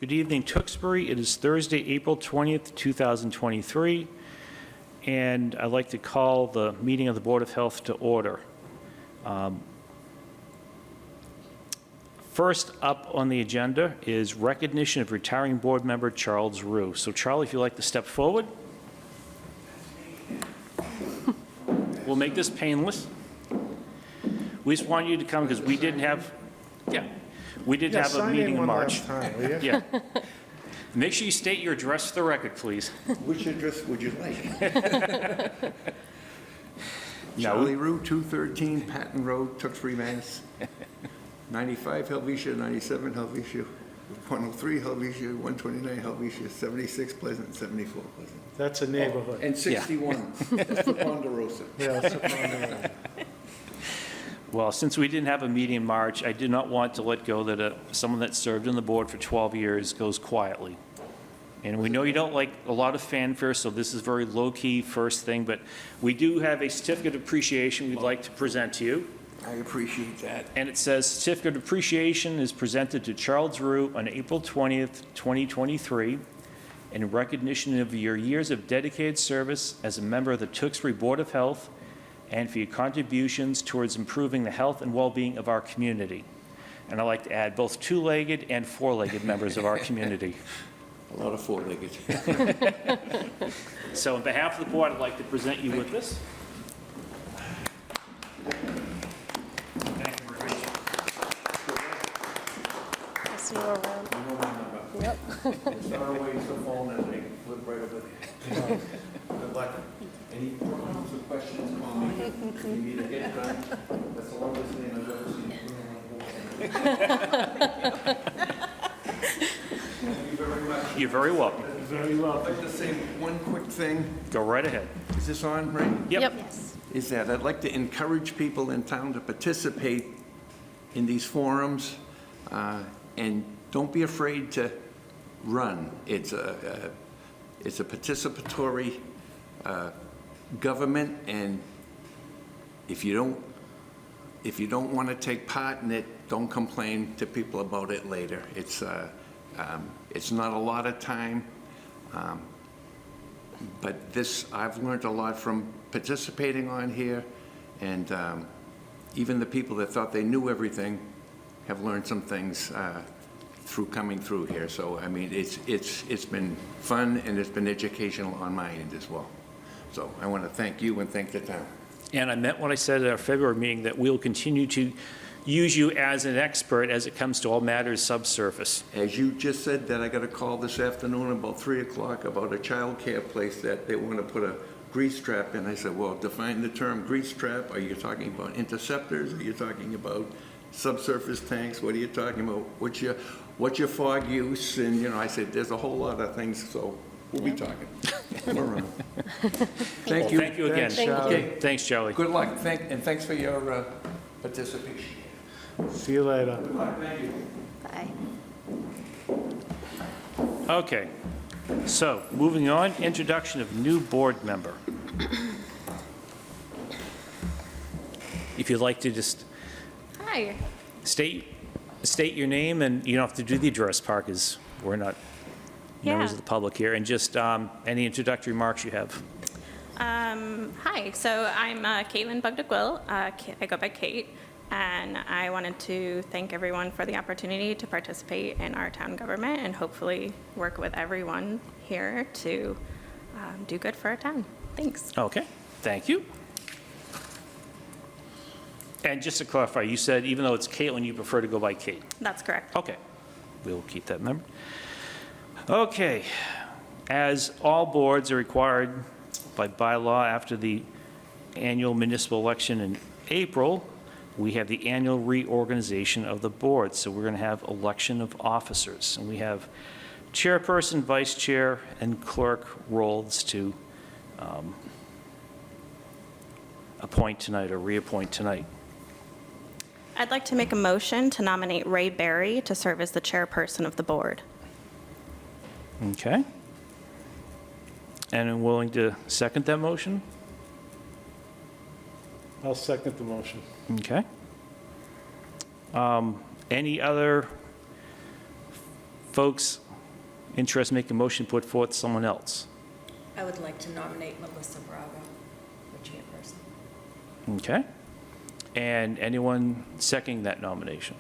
Good evening, Tewksbury. It is Thursday, April 20th, 2023, and I'd like to call the meeting of the Board of Health to order. First up on the agenda is recognition of retiring board member Charles Rue. So Charlie, if you'd like to step forward. We'll make this painless. We just want you to come because we didn't have, we did have a meeting in March. Yeah. Make sure you state your address for the record, please. Which address would you like? Charlie Rue, 213 Patton Road, Tewksbury, Mass. 95 Helvetia, 97 Helvetia, 103 Helvetia, 129 Helvetia, 76 Pleasant, 74 Pleasant. That's a neighborhood. And 61. That's the Ponderosa. Yeah, that's a Ponderosa. Well, since we didn't have a meeting in March, I did not want to let go that someone that served on the board for 12 years goes quietly. And we know you don't like a lot of fanfare, so this is very low-key first thing, but we do have a certificate of appreciation we'd like to present to you. I appreciate that. And it says, certificate of appreciation is presented to Charles Rue on April 20th, 2023, in recognition of your years of dedicated service as a member of the Tewksbury Board of Health and for your contributions towards improving the health and well-being of our community. And I'd like to add both two-legged and four-legged members of our community. A lot of four-legged. So on behalf of the board, I'd like to present you with this. Thank you very much. I'll see you around. Yep. It's not always the phone and they flip right over there. Good luck. Any problems or questions, call me. If you need a hit done, that's the longest thing I've ever seen. Thank you very much. You're very welcome. Very well. I'd like to say one quick thing. Go right ahead. Is this on, right? Yep. Yes. Is that I'd like to encourage people in town to participate in these forums, and don't be afraid to run. It's a participatory government, and if you don't want to take part in it, don't complain to people about it later. It's not a lot of time, but this I've learned a lot from participating on here, and even the people that thought they knew everything have learned some things through coming through here. So I mean, it's been fun and it's been educational on my end as well. So I want to thank you and thank the town. And I meant what I said at our February meeting, that we'll continue to use you as an expert as it comes to all matters subsurface. As you just said that, I got a call this afternoon about 3 o'clock about a child care place that they want to put a grease trap in. I said, well, define the term grease trap. Are you talking about interceptors? Are you talking about subsurface tanks? What are you talking about? What's your fog use? And, you know, I said, there's a whole lot of things, so we'll be talking. We're around. Thank you. Thank you again. Thanks, Charlie. Okay. Thanks, Charlie. Good luck. Thanks for your participation. See you later. Good luck. Thank you. Bye. Okay. So, moving on, introduction of new board member. If you'd like to just Hi. state your name, and you don't have to do the address part because we're not members of the public here, and just any introductory remarks you have. Hi. So I'm Caitlin Bugda-Quill. I go by Kate, and I wanted to thank everyone for the opportunity to participate in our town government and hopefully work with everyone here to do good for our town. Thanks. Okay, thank you. And just to clarify, you said even though it's Caitlin, you prefer to go by Kate? That's correct. Okay, we'll keep that member. Okay, as all boards are required by bylaw after the annual municipal election in April, we have the annual reorganization of the board. So we're going to have election of officers. And we have chairperson, vice chair, and clerk roles to appoint tonight or reappoint tonight. I'd like to make a motion to nominate Ray Berry to serve as the chairperson of the board. Okay. And I'm willing to second that motion? I'll second the motion. Okay. Any other folks interested in making a motion to put forth someone else? I would like to nominate Melissa Braga for chairperson. Okay. And anyone seconding that nomination?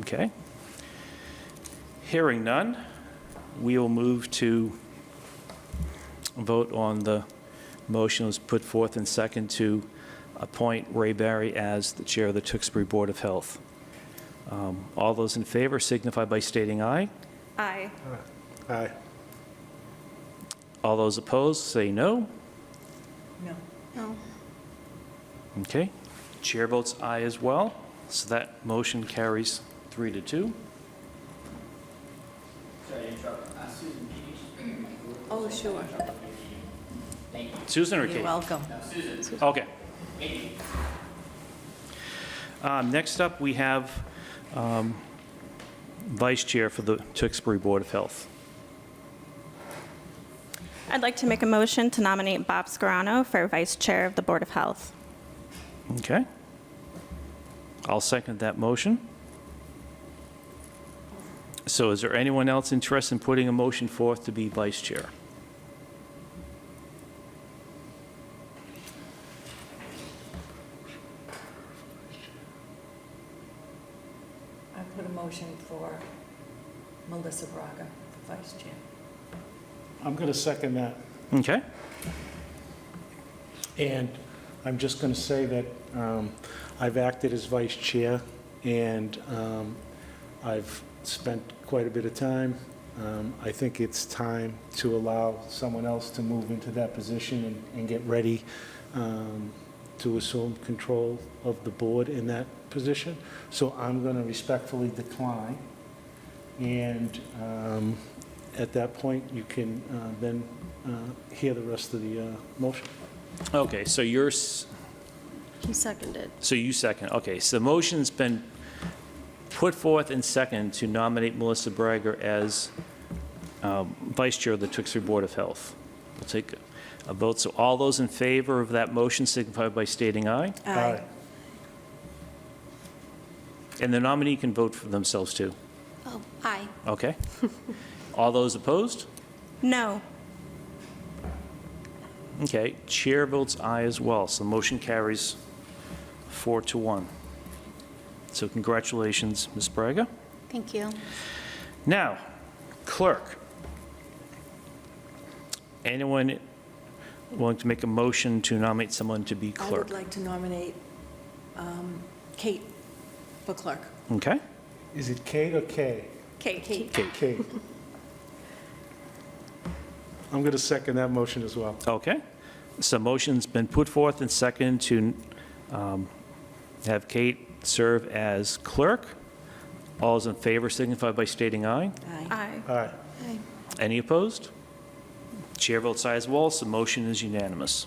Okay. Hearing none, we will move to vote on the motion that was put forth and second to appoint Ray Barry as the chair of the Tewksbury Board of Health. All those in favor signify by stating aye. Aye. Aye. All those opposed, say no. No. No. Okay. Chair votes aye as well, so that motion carries 3-2. Oh, sure. Susan or You're Kate? welcome. Okay. Next up, we have Vice Chair for the Tewksbury Board of Health. I'd like to make a motion to nominate Bob Scarano for Vice Chair of the Board of Health. Okay. I'll second that motion. So is there anyone else interested in putting a motion forth to be Vice Chair? I put a motion for Melissa Braga for vice chair. I'm going to second that. Okay. And I'm just going to say that I've acted as vice chair, and I've spent quite a bit of time. I think it's time to allow someone else to move into that position and get ready to assume control of the board in that position. So I'm going to respectfully decline. And at that point, you can then hear the rest of the motion. Okay, so you're, He seconded. so you second. Okay, so the motion's been put forth and second to nominate Melissa Braga as Vice Chair of the Tewksbury Board of Health. We'll take a vote. So all those in favor of that motion signify by stating aye. Aye. And the nominee can vote for themselves, too. Oh, aye. Okay? All those opposed? No. Okay, chair votes aye as well, so the motion carries 4-1. So congratulations, Ms. Braga. Thank you. Now, clerk. Anyone willing to make a motion to nominate someone to be I clerk? would like to nominate Kate for clerk. Okay, Is it Kate or Kay? Kate. Kate. Kate. I'm going to second that motion as well. Okay. So motion's been put forth and seconded to have Kate serve as clerk. All those in favor signify by stating aye. Aye. Aye. Aye. Aye. Any opposed? Chair votes aye as well, so motion is unanimous.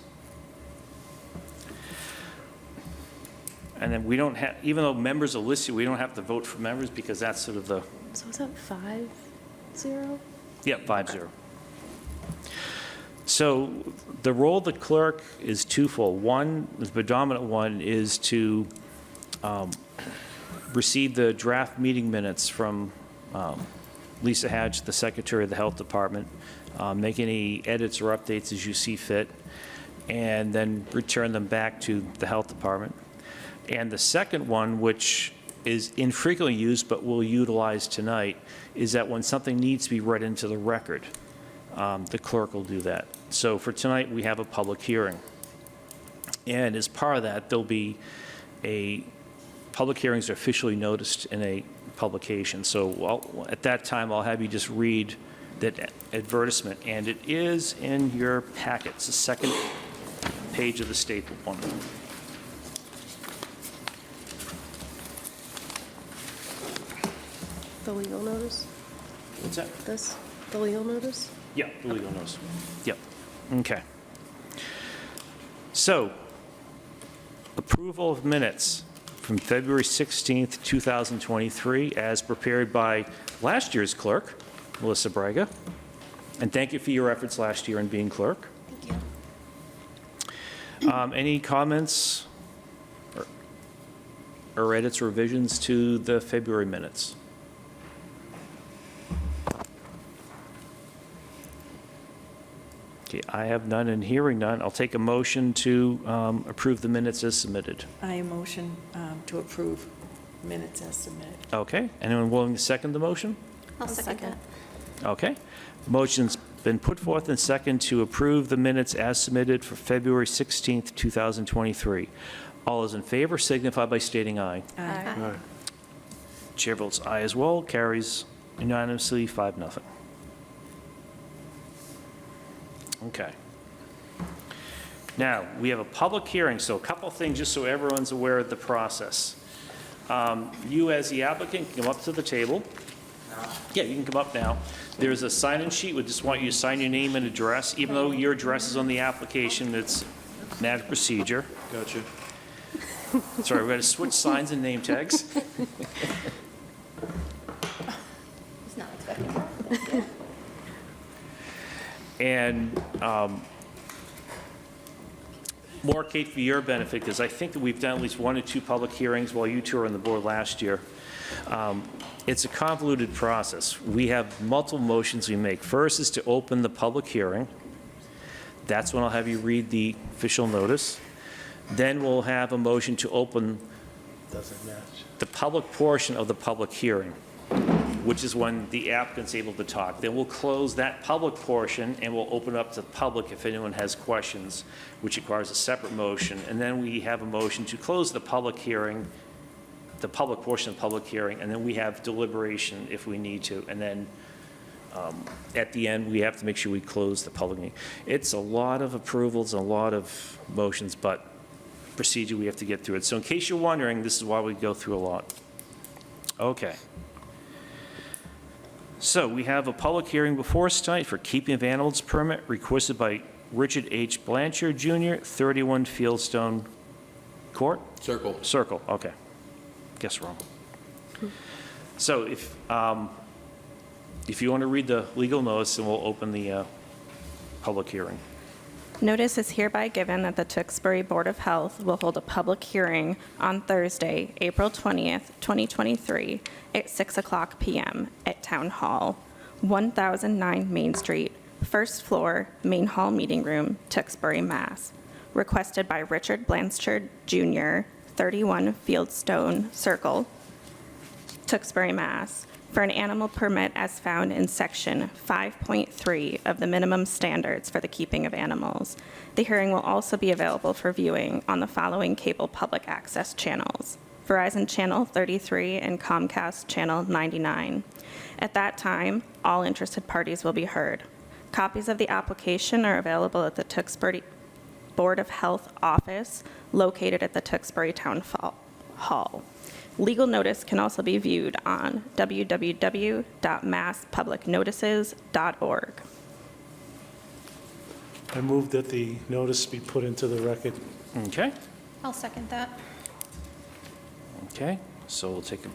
And then we don't have, even though members are listed, we don't have to vote for members because that's sort of the, So is that 5-0? yeah, 5-0. So the role of the clerk is twofold. One, the predominant one, is to receive the draft meeting minutes from Lisa Hadge, the Secretary of the Health Department, make any edits or updates as you see fit, and then return them back to the Health Department. And the second one, which is infrequently used but we'll utilize tonight, is that when something needs to be read into the record, the clerk will do that. So for tonight, we have a public hearing. And as part of that, there'll be public hearings are officially noticed in a publication. So at that time, I'll have you just read that advertisement, and it is in your packets, the second page of the stapled one. The legal notice? What's that? This? The legal notice? Yeah, the legal notice. Yep, okay. So, approval of minutes from February 16th, 2023, as prepared by last year's clerk, Melissa Braga. And thank you for your efforts last year in being clerk. Thank you. Any comments or edits or revisions to the February minutes? Okay, I have none and hearing none. I'll take a motion to approve the minutes as submitted. I motion to approve minutes as submitted. Okay, anyone willing to second the motion? I'll second that. Okay. Motion's been put forth and second to approve the minutes as submitted for February 16th, 2023. All those in favor signify by stating aye. Aye. Chair votes aye as well, carries unanimously, 5-0. Okay. Now, we have a public hearing, so a couple things, just so everyone's aware of the process. You, as the applicant, can come up to the table. Yeah, you can come up now. There's a sign-in sheet, we just want you to sign your name and address, even though your address is on the application, it's matter procedure. Gotcha. Sorry, we're going to switch signs and name tags. He's not expecting that. And more, Kate, for your benefit, because I think that we've done at least 1 or 2 public hearings while you two were on the board last year. It's a convoluted process. We have multiple motions we make. First is to open the public hearing. That's when I'll have you read the official notice. Then we'll have a motion to open Doesn't match. the public portion of the public hearing, which is when the applicant's able to talk. Then we'll close that public portion and we'll open up to the public if anyone has questions, which requires a separate motion. And then we have a motion to close the public hearing, the public portion of the public hearing, and then we have deliberation if we need to. And then at the end, we have to make sure we close the public meeting. It's a lot of approvals, a lot of motions, but procedure, we have to get through it. So in case you're wondering, this is why we go through a lot. Okay. So we have a public hearing before us tonight for keeping of animals permit requested by Richard H. Blanchard Jr., 31 Fieldstone Court? Circle, okay. Guess wrong. So if you want to read the legal notice, then we'll open the public hearing. Notice is hereby given that the Tewksbury Board of Health will hold a public hearing on Thursday, April 20th, 2023, at 6:00 p.m. at Town Hall, 1009 Main Street, first floor, Main Hall Meeting Room, Tewksbury, Mass. Requested by Richard Blanchard Jr., 31 Fieldstone Circle, Tewksbury, Mass., for an animal permit as found in Section 5.3 of the minimum standards for the keeping of animals. The hearing will also be available for viewing on the following cable public access channels: Verizon Channel 33 and Comcast Channel 99. At that time, all interested parties will be heard. Copies of the application are available at the Tewksbury Board of Health office located at the Tewksbury Town Hall. Legal notice can also be viewed on www.masspublicnotices.org. I move that the notice be put into the record. Okay? I'll second that. Okay, so we'll take a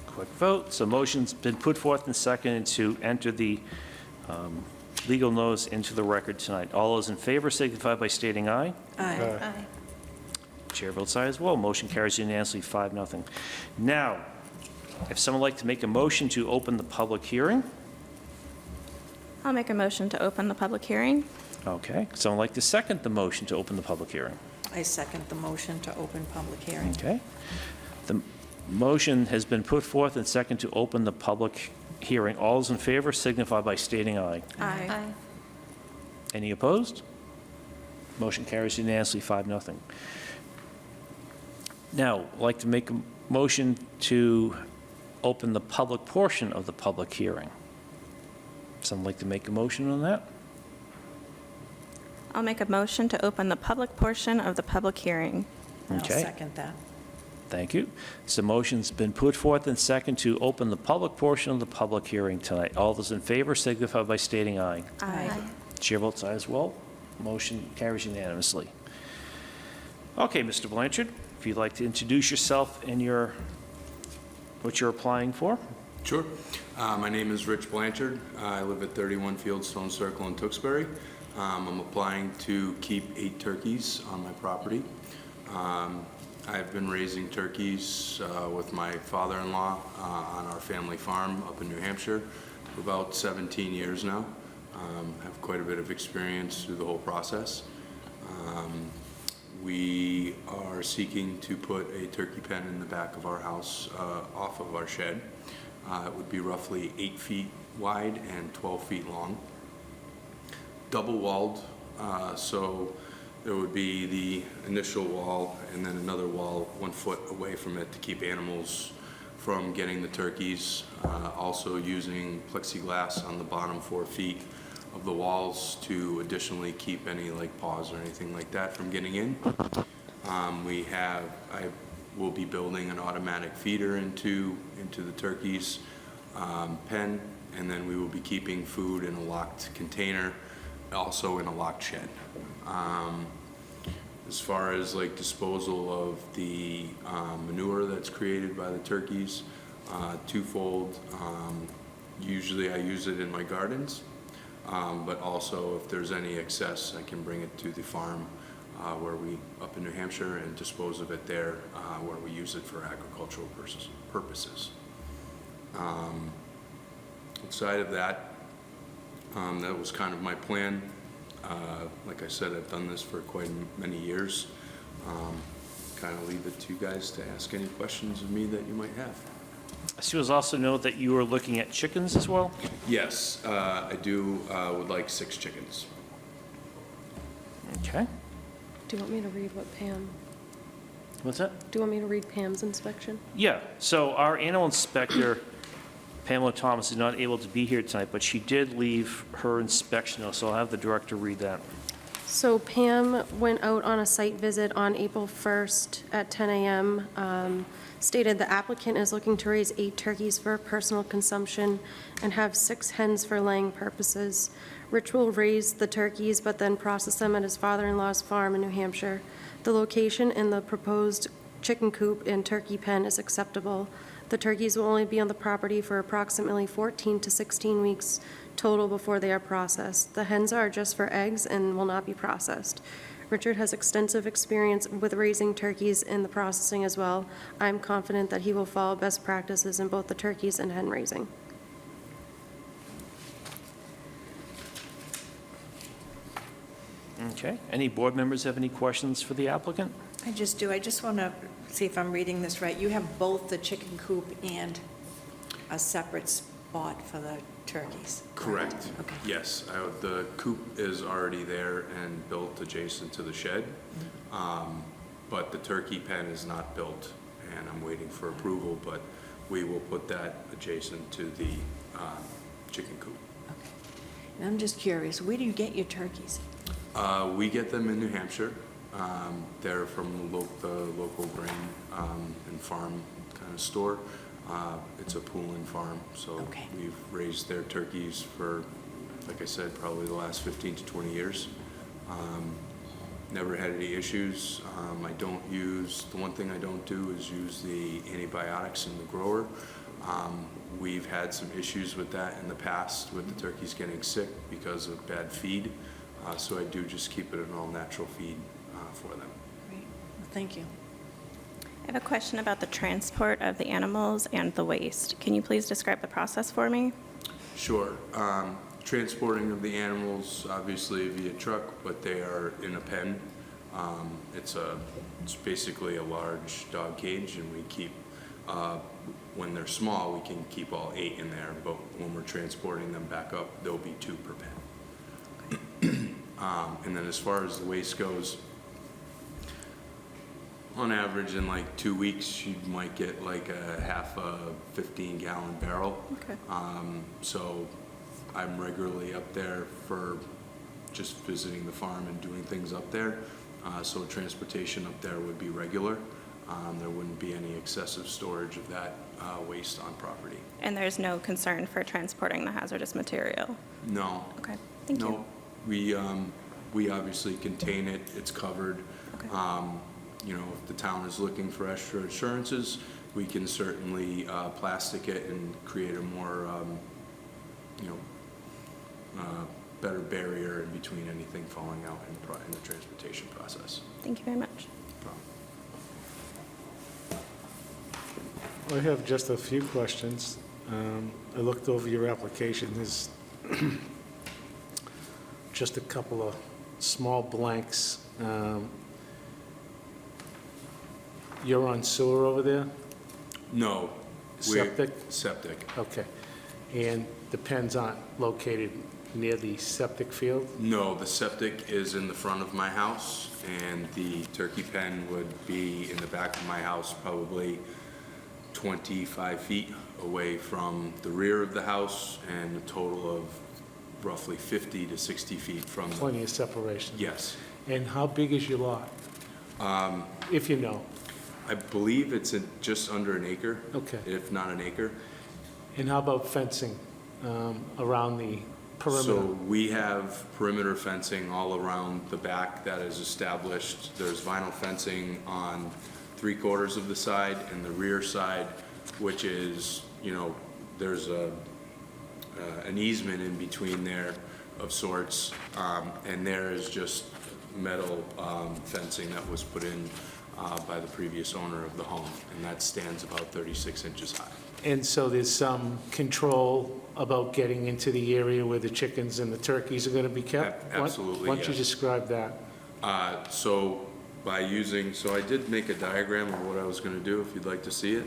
quick vote. So motion's been put forth and seconded to enter the legal notice into the record tonight. All those in favor signify by stating aye. Aye. Aye. Chair votes aye as well. Motion carries unanimously, 5-0. Now, if someone would like to make a motion to open the public hearing, I'll make a motion to open the public hearing. okay. Someone like to second the motion to open the public hearing? I second the motion to open public hearing. Okay. The motion has been put forth and second to open the public hearing. All those in favor signify by stating aye. Aye. Any opposed? Motion carries unanimously, 5-0. Now, I'd like to make a motion to open the public portion of the public hearing. Someone like to make a motion on that? I'll make a motion to open the public portion of the public hearing. I'll Okay. second that. Thank you. So motion's been put forth and second to open the public portion of the public hearing tonight. All those in favor signify by stating aye. Aye. Chair votes aye as well. Motion carries unanimously. Okay, Mr. Blanchard, if you'd like to introduce yourself and what you're applying for? Sure. My name is Rich Blanchard. I live at 31 Fieldstone Circle in Tewksbury. I'm applying to keep 8 turkeys on my property. I've been raising turkeys with my father-in-law on our family farm up in New Hampshire for about 17 years now. Have quite a bit of experience through the whole process. We are seeking to put a turkey pen in the back of our house off of our shed. It would be roughly 8 feet wide and 12 feet long. Double walled, so there would be the initial wall and then another wall 1 foot away from it to keep animals from getting the turkeys. Also using plexiglass on the bottom 4 feet of the walls to additionally keep any like paws or anything like that from getting in. I will be building an automatic feeder into the turkeys pen, and then we will be keeping food in a locked container, also in a locked shed. As far as like disposal of the manure that's created by the turkeys, twofold. Usually I use it in my gardens, but also if there's any excess, I can bring it to the farm up in New Hampshire and dispose of it there where we use it for agricultural purposes. Outside of that, that was kind of my plan. Like I said, I've done this for quite many years. Kind of leave it to you guys to ask any questions of me that you might have. I see was also note that you were looking at chickens as well? Yes, I would like 6 chickens. Okay. Do you want me to read what Pam, What's that? do you want me to read Pam's inspection? Yeah, so our animal inspector, Pamela Thomas, is not able to be here tonight, but she did leave her inspection, note, so I'll have the director read that. So Pam went out on a site visit on April 1st at 10 a.m., stated the applicant is looking to raise 8 turkeys for personal consumption and have 6 hens for laying purposes. Rich will raise the turkeys but then process them at his father-in-law's farm in New Hampshire. The location in the proposed chicken coop and turkey pen is acceptable. The turkeys will only be on the property for approximately 14 to 16 weeks total before they are processed. The hens are just for eggs and will not be processed. Richard has extensive experience with raising turkeys in the processing as well. I'm confident that he will follow best practices in both the turkeys and hen raising. Okay. Any board members have any questions for the applicant? I just do. I just want to see if I'm reading this right. You have both the chicken coop and a separate spot for the turkeys? Correct. Okay. Yes, the coop is already there and built adjacent to the shed, but the turkey pen is not built, and I'm waiting for approval, but we will put that adjacent to the chicken coop. Okay. And I'm just curious, where do you get your turkeys? We get them in New Hampshire. They're from the local grain and farm kind of store. It's a Poulin farm, so Okay. we've raised their turkeys for, like I said, probably the last 15 to 20 years. Never had any issues. The one thing I don't do is use the antibiotics in the grower. We've had some issues with that in the past with the turkeys getting sick because of bad feed. So I do just keep it an all-natural feed for them. Great. Well, thank you. I have a question about the transport of the animals and the waste. Can you please describe the process for me? Sure. Transporting of the animals, obviously via truck, but they are in a pen. It's basically a large dog cage, and we keep, when they're small, we can keep all 8 in there, but when we're transporting them back up, there'll be 2 per pen. And then as far as the waste goes, on average in like 2 weeks, you might get like a half a 15-gallon barrel. Okay. So I'm regularly up there for just visiting the farm and doing things up there. So transportation up there would be regular. There wouldn't be any excessive storage of that waste on property. And there's no concern for transporting the hazardous material? No. Okay, thank you. No, we obviously contain it, it's covered. Okay. If the town is looking for extra insurances, we can certainly plastic it and create a more, better barrier in between anything falling out in the transportation process. Thank you very much. No problem. I have just a few questions. I looked over your application. There's just a couple of small blanks. You're on sewer over there? No. Septic? Septic. Okay. And the pens aren't located near the septic field? No, the septic is in the front of my house, and the turkey pen would be in the back of my house, probably 25 feet away from the rear of the house, and a total of roughly 50 to 60 feet from the... Plenty of separation? Yes. And how big is your lot? If you know. I believe it's just under an acre. Okay. If not an acre. And how about fencing around the perimeter? So we have perimeter fencing all around the back that is established. There's vinyl fencing on 3/4 of the side and the rear side, which is, there's an easement in between there of sorts. And there is just metal fencing that was put in by the previous owner of the home, and that stands about 36 inches high. And so there's some control about getting into the area where the chickens and the turkeys are going to be kept? Absolutely, Why don't you yes. describe that? So I did make a diagram of what I was going to do, if you'd like to see it,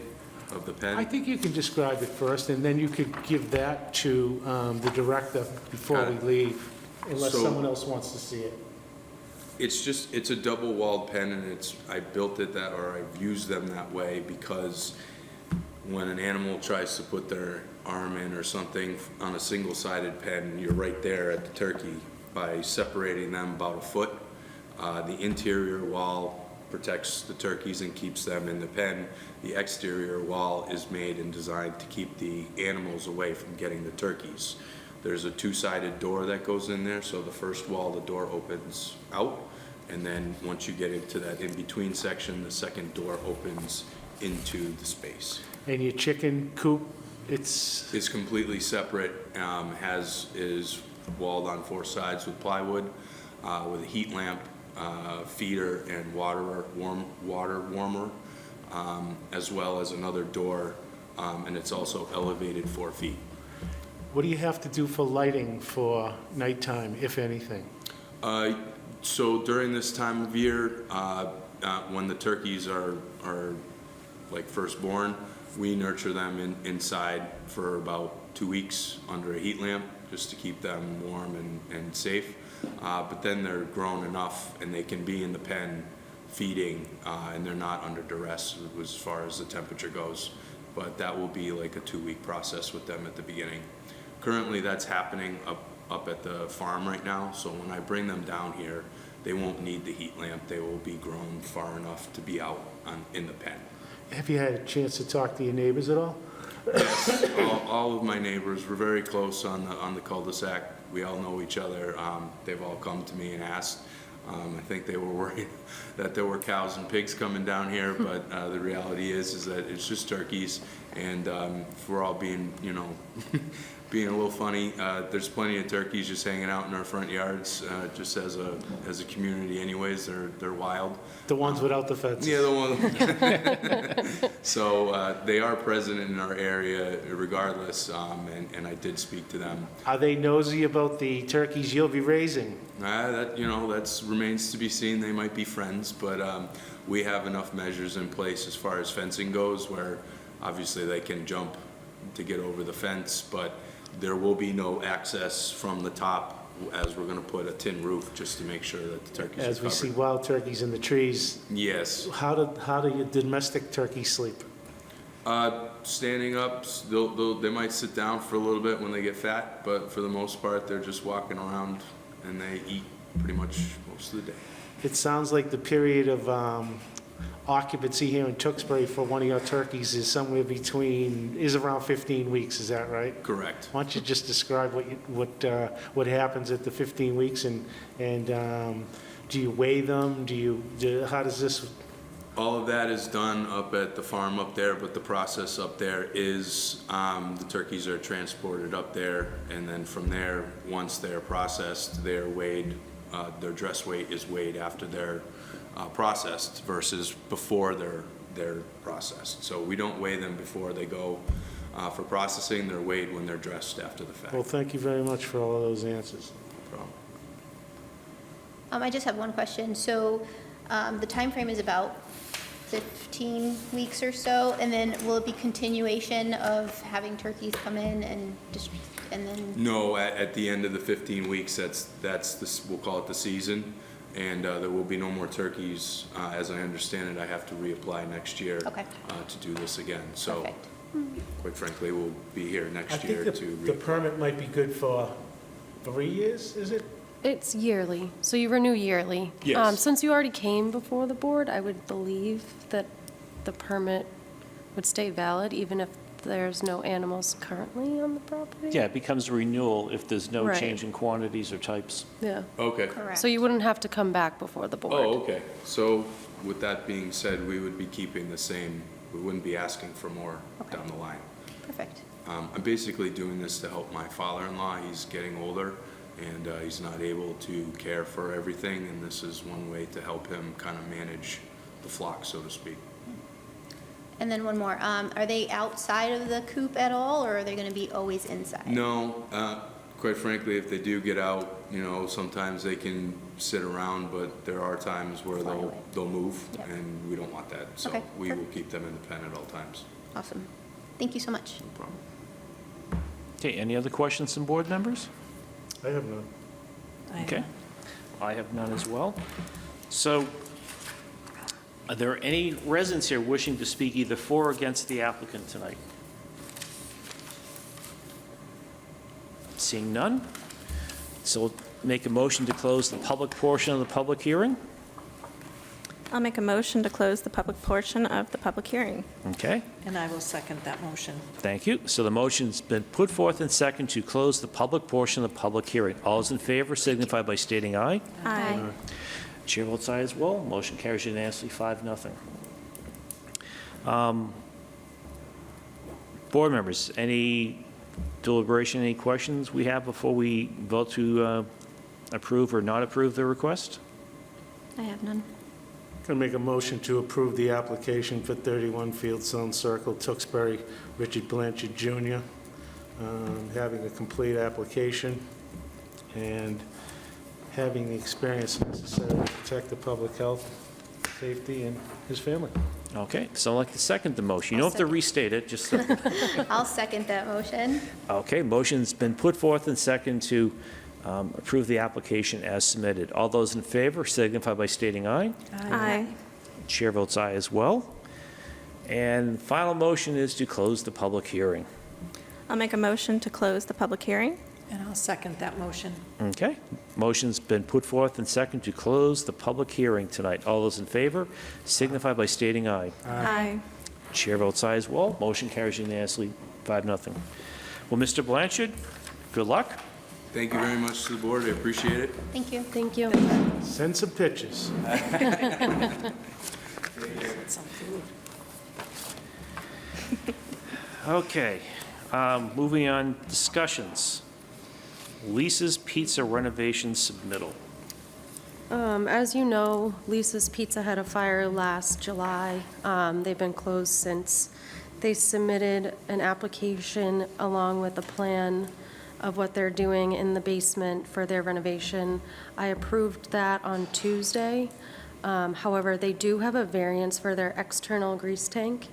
of the pen. I think you can describe it first, and then you could give that to the director before we leave, unless So- someone else wants to see it. It's a double-walled pen, and I built it I've used them that way because when an animal tries to put their arm in or something on a single-sided pen, you're right there at the turkey. By separating them about a foot, the interior wall protects the turkeys and keeps them in the pen. The exterior wall is made and designed to keep the animals away from getting the turkeys. There's a two-sided door that goes in there, so the first wall, the door opens out, and then once you get into that in-between section, the second door opens into the space. And your chicken coop, it's, It's completely separate, is walled on 4 sides with plywood, with a heat lamp, feeder, and water warmer, as well as another door, and it's also elevated 4 feet. what do you have to do for lighting for nighttime, if anything? So during this time of year, when the turkeys are like first born, we nurture them inside for about 2 weeks under a heat lamp, just to keep them warm and safe. But then they're grown enough and they can be in the pen feeding, and they're not under duress as far as the temperature goes. But that will be like a 2-week process with them at the beginning. Currently, that's happening up at the farm right now, so when I bring them down here, they won't need the heat lamp. They will be grown far enough to be out in the pen. Have you had a chance to talk to your neighbors at all? Yes, all of my neighbors, we're very close on the cul-de-sac. We all know each other. They've all come to me and asked. I think they were worried that there were cows and pigs coming down here, but the reality is that it's just turkeys. And if we're all being, being a little funny, there's plenty of turkeys just hanging out in our front yards, just as a community anyways. They're wild. The ones without the fences? Yeah, the one. So they are present in our area regardless, and I did speak to them. Are they nosy about the turkeys you'll be raising? That remains to be seen. They might be friends, but we have enough measures in place as far as fencing goes, where obviously they can jump to get over the fence, but there will be no access from the top, as we're going to put a tin roof just to make sure that the turkeys are covered. As we see wild turkeys in the trees, Yes. how do your domestic turkeys sleep? Standing up, they might sit down for a little bit when they get fat, but for the most part, they're just walking around and they eat pretty much most of the day. It sounds like the period of occupancy here in Tewksbury for one of your turkeys is around 15 weeks, is that right? Correct. Why don't you just describe what happens at the 15 weeks, and do you weigh them? How does this? All of that is done up at the farm up there, but the process up there is the turkeys are transported up there, and then from there, once they're processed, they're weighed. Their dress weight is weighed after they're processed versus before they're processed. So we don't weigh them before they go for processing. They're weighed when they're dressed after the fact. Well, thank you very much for all of those answers. No problem. I just have one question. So the time frame is about 15 weeks or so, and then will it be continuation of having turkeys come in and then? No, at the end of the 15 weeks, we'll call it the season, and there will be no more turkeys. As I understand it, I have to reapply next year Okay. to do this again. So Perfect. quite frankly, we'll be here I next think year the to the reapply. permit might be good for 3 years, is it? It's yearly, so you renew yearly. Yes. Since you already came before the board, I would believe that the permit would stay valid even if there's no animals currently on the property? Yeah, it becomes a renewal if there's no Right. change in quantities or types. Yeah. Okay. Correct. So you wouldn't have to come back before the board? Oh, okay. So with that being said, we would be keeping the same, we wouldn't be asking for more down the line. Perfect. I'm basically doing this to help my father-in-law. He's getting older, and he's not able to care for everything, and this is one way to help him kind of manage the flock, so to speak. And then one more. Are they outside of the coop at all, or are they going to be always inside? No, quite frankly, if they do get out, sometimes they can sit around, but there are times where Fly away. they'll move, Yep. and we don't want that. So Okay, we will perfect. keep them independent at all times. Awesome. Thank you so much. No problem. Okay, any other questions from board members? I have none. Okay. I have none as well. So are there any residents here wishing to speak either for or against the applicant tonight? Seeing none? So we'll make a motion to close the public portion of the public hearing. I'll make a motion to close the public portion of the public hearing. Okay, And I will second that motion. thank you. So the motion's been put forth and second to close the public portion of the public hearing. All those in favor signify by stating aye. Aye. Chair votes aye as well. Motion carries unanimously, 5-0. Board members, any deliberation, any questions we have before we vote to approve or not approve the request? I have none. Going to make a motion to approve the application for 31 Fieldstone Circle, Tewksbury, Richard Blanchard Jr., having a complete application and having the experience necessary to protect the public health, safety, and his family. Okay, so I'd like to second the motion. You don't have to restate it, just, I'll second that motion. okay, motion's been put forth and second to approve the application as submitted. All those in favor signify by stating aye. Aye. Chair votes aye as well. And final motion is to close the public hearing. I'll make a motion to close the public hearing. And I'll second that motion. Okay, motion's been put forth and second to close the public hearing tonight. All those in favor signify by stating aye. Aye. Chair votes aye as well. Motion carries unanimously, 5-0. Well, Mr. Blanchard, good luck. Thank you very much to the board. I appreciate it. Thank you. Thank you. Send some pictures. Some food. Okay, moving on, discussions. Lisa's Pizza renovation submittal. As you know, Lisa's Pizza had a fire last July. They've been closed since. They submitted an application along with a plan of what they're doing in the basement for their renovation. I approved that on Tuesday. However, they do have a variance for their external grease tank,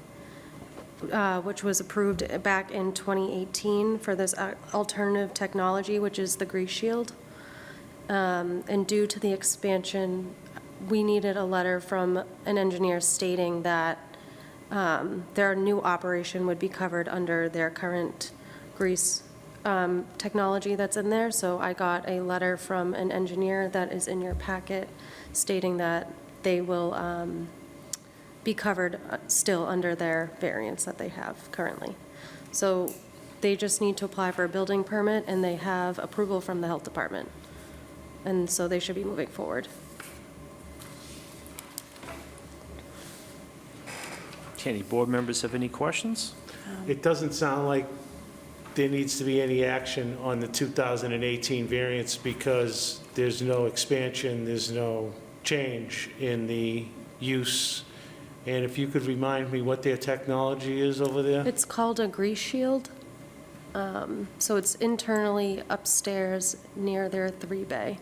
which was approved back in 2018 for this alternative technology, which is the grease shield. And due to the expansion, we needed a letter from an engineer stating that their new operation would be covered under their current grease technology that's in there. So I got a letter from an engineer that is in your packet stating that they will be covered still under their variance that they have currently. So they just need to apply for a building permit, and they have approval from the health department. And so they should be moving forward. Okay, any board members have any questions? It doesn't sound like there needs to be any action on the 2018 variance because there's no expansion, there's no change in the use And if you could remind me what their technology is over there? It's called a grease shield. So it's internally upstairs near their 3-bay.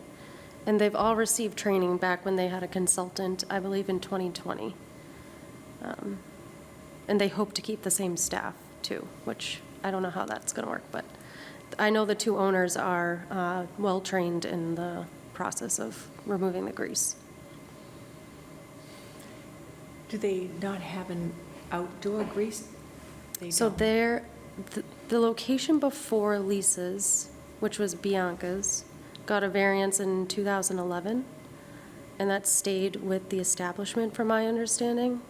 And they've all received training back when they had a consultant, I believe in 2020. And they hope to keep the same staff too, which I don't know how that's going to work, but I know the two owners are well-trained in the process of removing the grease. Do they not have an outdoor grease? They So don't. the location before Lisa's, which was Bianca's, got a variance in 2011, and that stayed with the establishment, from my understanding.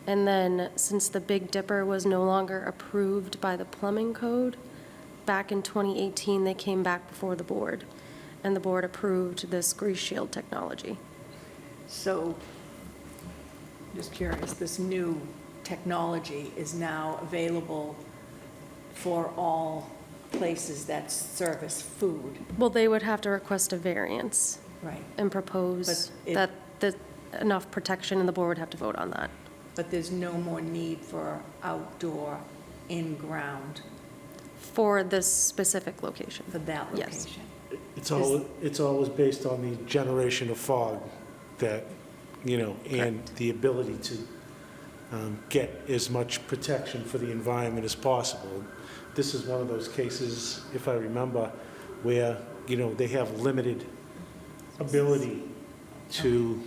And then, since the Big Dipper was no longer approved by the plumbing code, back in 2018, they came back before the board, and the board approved this grease shield technology. So, just curious, this new technology is now available for all places that service food? Well, they would have to request a variance Right. and propose But it- that the enough protection, and the board would have to vote on that. But there's no more need for outdoor, in-ground For this specific location. for that Yes. location? It's always based on the generation of fog that, and the ability to get as much protection for the environment as possible. This is one of those cases, if I remember, where, they have limited ability to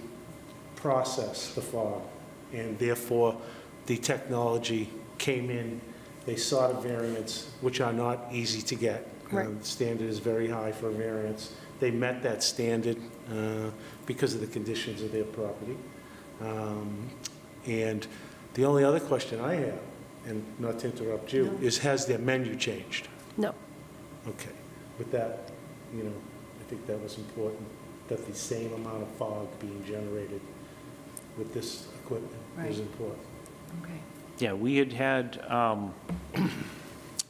process the fog, and therefore, the technology came in, they sought a variance, which are not easy to get. Right. The standard is very high for a variance. They met that standard because of the conditions of their property. And the only other question I have, and not to interrupt you, No. is has their menu changed? No. Okay. With that, I think that was important, that the same amount of fog being generated with this equipment was Right. important. Okay. Yeah, we had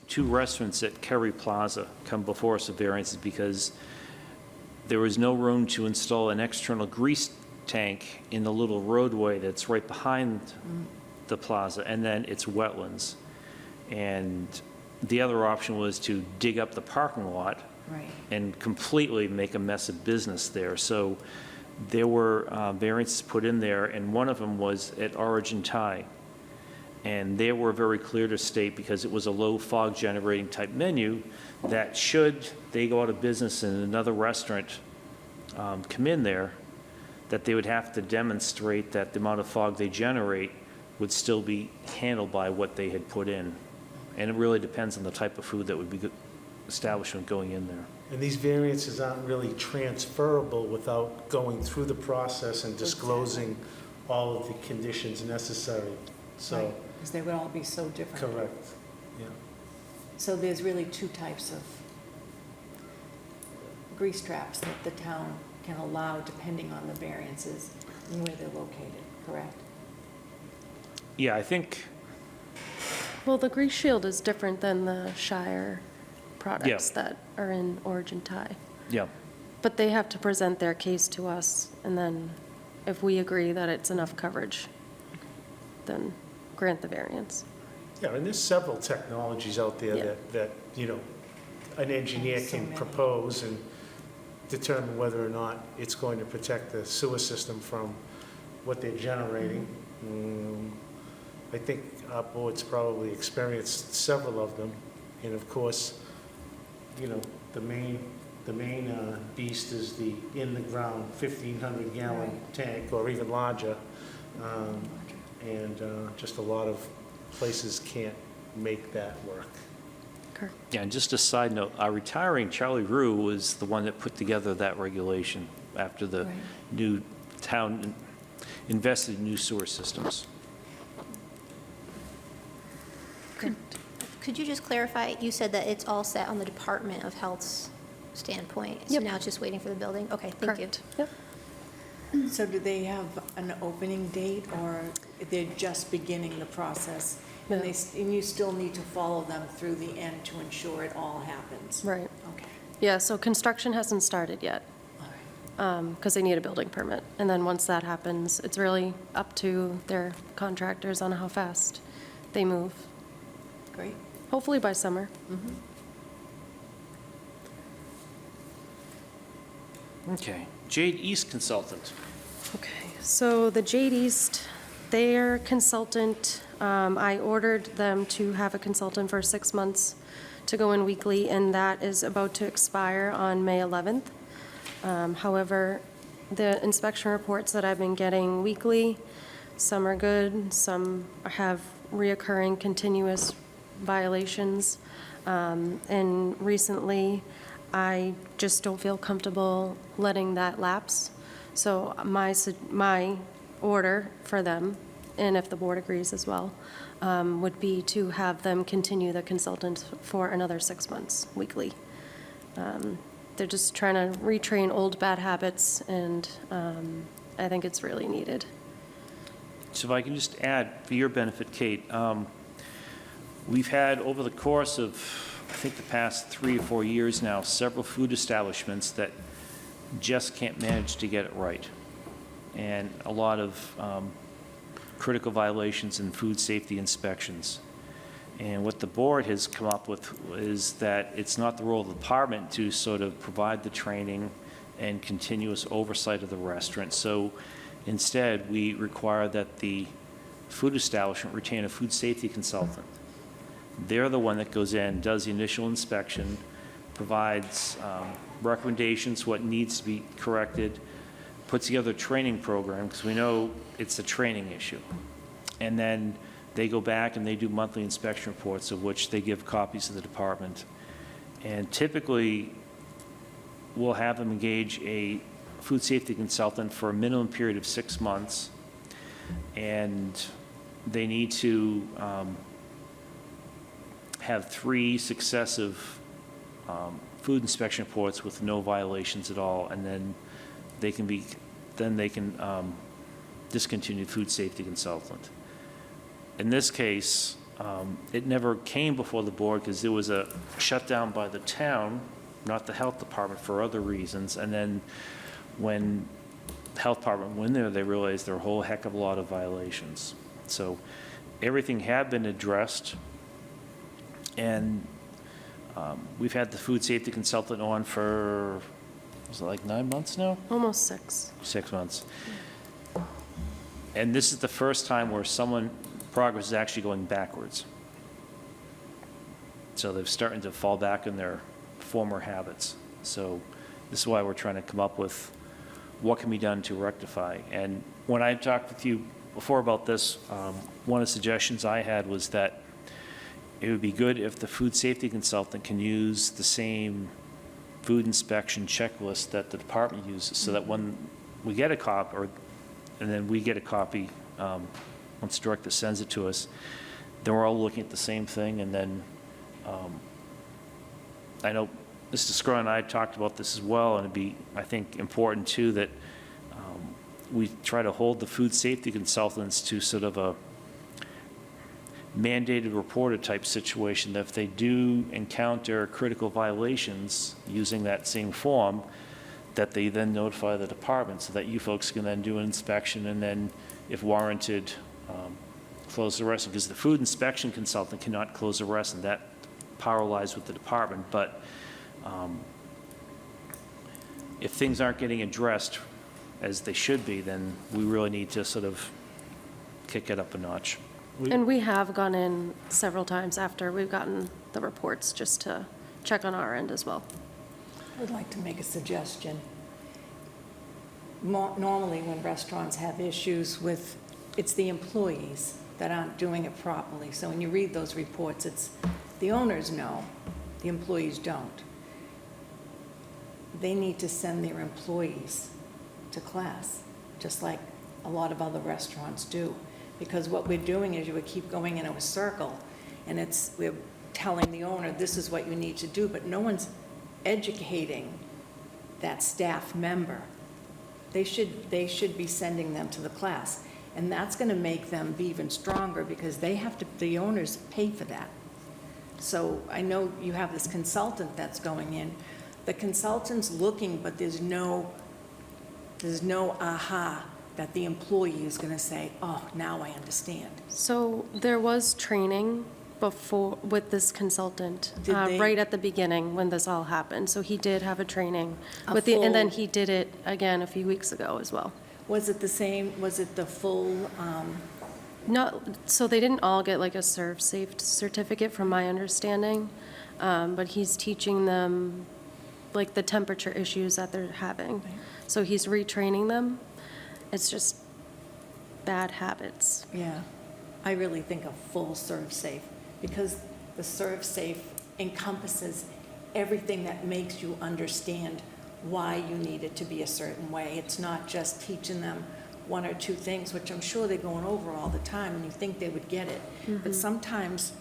two restaurants at Kerry Plaza come before us with variances because there was no room to install an external grease tank in the little roadway that's right behind the plaza, and then it's wetlands. And the other option was to dig up the parking lot Right. and completely make a mess of business there. So there were variances put in there, and one of them was at Origin Thai. And they were very clear to state, because it was a low fog generating type menu, that should they go out of business and another restaurant come in there, that they would have to demonstrate that the amount of fog they generate would still be handled by what they had put in. And it really depends on the type of food that would be establishment going in there. And these variances aren't really transferable without going through the process and disclosing all of the conditions necessary. So, Because they would all be so different. correct, yeah. So there's really two types of grease traps that the town can allow depending on the variances and where they're located, correct? Yeah, I think, Well, the grease shield is different than the Shire products Yeah. that are in Origin Thai. yeah, But they have to present their case to us, and then if we agree that it's enough coverage, then grant the variance. Yeah, and there's several technologies out there Yeah. that, an engineer So can many. propose and determine whether or not it's going to protect the sewer system from what they're generating. I think our board's probably experienced several of them, and of course, the main beast is the in-the-ground 1,500 gallon Right. tank, or even larger. And just a lot of places can't make that work. Correct. yeah, and just a side note, our retiring Charlie Rue was the one that put together that regulation after the Right. new town invested in new sewer systems. Could you just clarify, you said that it's all set on the Department of Health's standpoint? So Yep. now it's just waiting for the building? Okay, thank you. Correct. Yep. So do they have an opening date, or they're just beginning the process? And Yeah. and you still need to follow them through the end to ensure it all happens? Right. Okay, Yeah, so construction hasn't started yet. all right. because they need a building permit. And then once that happens, it's really up to their contractors on how fast they move, Great. hopefully by summer. Okay. Jade East Consultant. Okay, so the Jade East, their consultant, I ordered them to have a consultant for 6 months to go in weekly, and that is about to expire on May 11th. However, the inspection reports that I've been getting weekly, some are good, some have reoccurring continuous violations. And recently, I just don't feel comfortable letting that lapse. So my order for them, and if the board agrees as well, would be to have them continue the consultant for another 6 months weekly. They're just trying to retrain old bad habits, and I think it's really needed. So if I can just add, for your benefit, Kate, we've had over the course of, I think, the past 3 or 4 years now, several food establishments that just can't manage to get it right. And a lot of critical violations in food safety inspections. And what the board has come up with is that it's not the role of the department to sort of provide the training and continuous oversight of the restaurant. So instead, we require that the food establishment retain a food safety consultant. They're the one that goes in, does the initial inspection, provides recommendations, what needs to be corrected, puts together a training program, because we know it's a training issue. And then they go back and they do monthly inspection reports, of which they give copies to the department. And typically, we'll have them engage a food safety consultant for a minimum period of 6 months. And they need to have 3 successive food inspection reports with no violations at all, and then they can discontinue the food safety consultant. In this case, it never came before the board because there was a shutdown by the town, not the health department, for other reasons. And then when the health department went there, they realized there were a whole heck of a lot of violations. So everything had been addressed, and we've had the food safety consultant on for, was it like 9 months now? Almost 6. 6 months. And this is the first time where progress is actually going backwards. So they're starting to fall back in their former habits. So this is why we're trying to come up with what can be done to rectify. And when I talked with you before about this, one of the suggestions I had was that it would be good if the food safety consultant can use the same food inspection checklist that the department uses, so that when we get a copy, and then we get a copy, once the director sends it to us, then we're all looking at the same thing. And then I know Mr. Scrum and I talked about this as well, and it'd be, I think, important too that we try to hold the food safety consultants to sort of a mandated reporter type situation, that if they do encounter critical violations using that same form, that they then notify the department, so that you folks can then do an inspection and then, if warranted, close the restaurant. Because the food inspection consultant cannot close the restaurant, that power lies with the department. But if things aren't getting addressed as they should be, then we really need to sort of kick it up a notch. And we have gone in several times after we've gotten the reports, just to check on our end as well. I would like to make a suggestion. Normally, when restaurants have issues with, it's the employees that aren't doing it properly. So when you read those reports, it's, the owners know, the employees don't. They need to send their employees to class, just like a lot of other restaurants do. Because what we're doing is you would keep going in a circle, and we're telling the owner, this is what you need to do, but no one's educating that staff member. They should be sending them to the class, and that's going to make them be even stronger, because the owners pay for that. So I know you have this consultant that's going in. The consultant's looking, but there's no There's no aha that the employee is going to say, oh, now I understand. So there was training before, with this consultant, Did they- right at the beginning when this all happened. So he did have a training A with the, and then full- he did it again a few weeks ago as well. Was it the same, was it the full, No, so they didn't all get like a serve safe certificate from my understanding, but he's teaching them like the temperature issues that they're having. So he's retraining them. It's just bad habits. yeah, I really think a full serve safe, because the serve safe encompasses everything that makes you understand why you need it to be a certain way. It's not just teaching them one or two things, which I'm sure they're going over all the time, and you think they would get it. But sometimes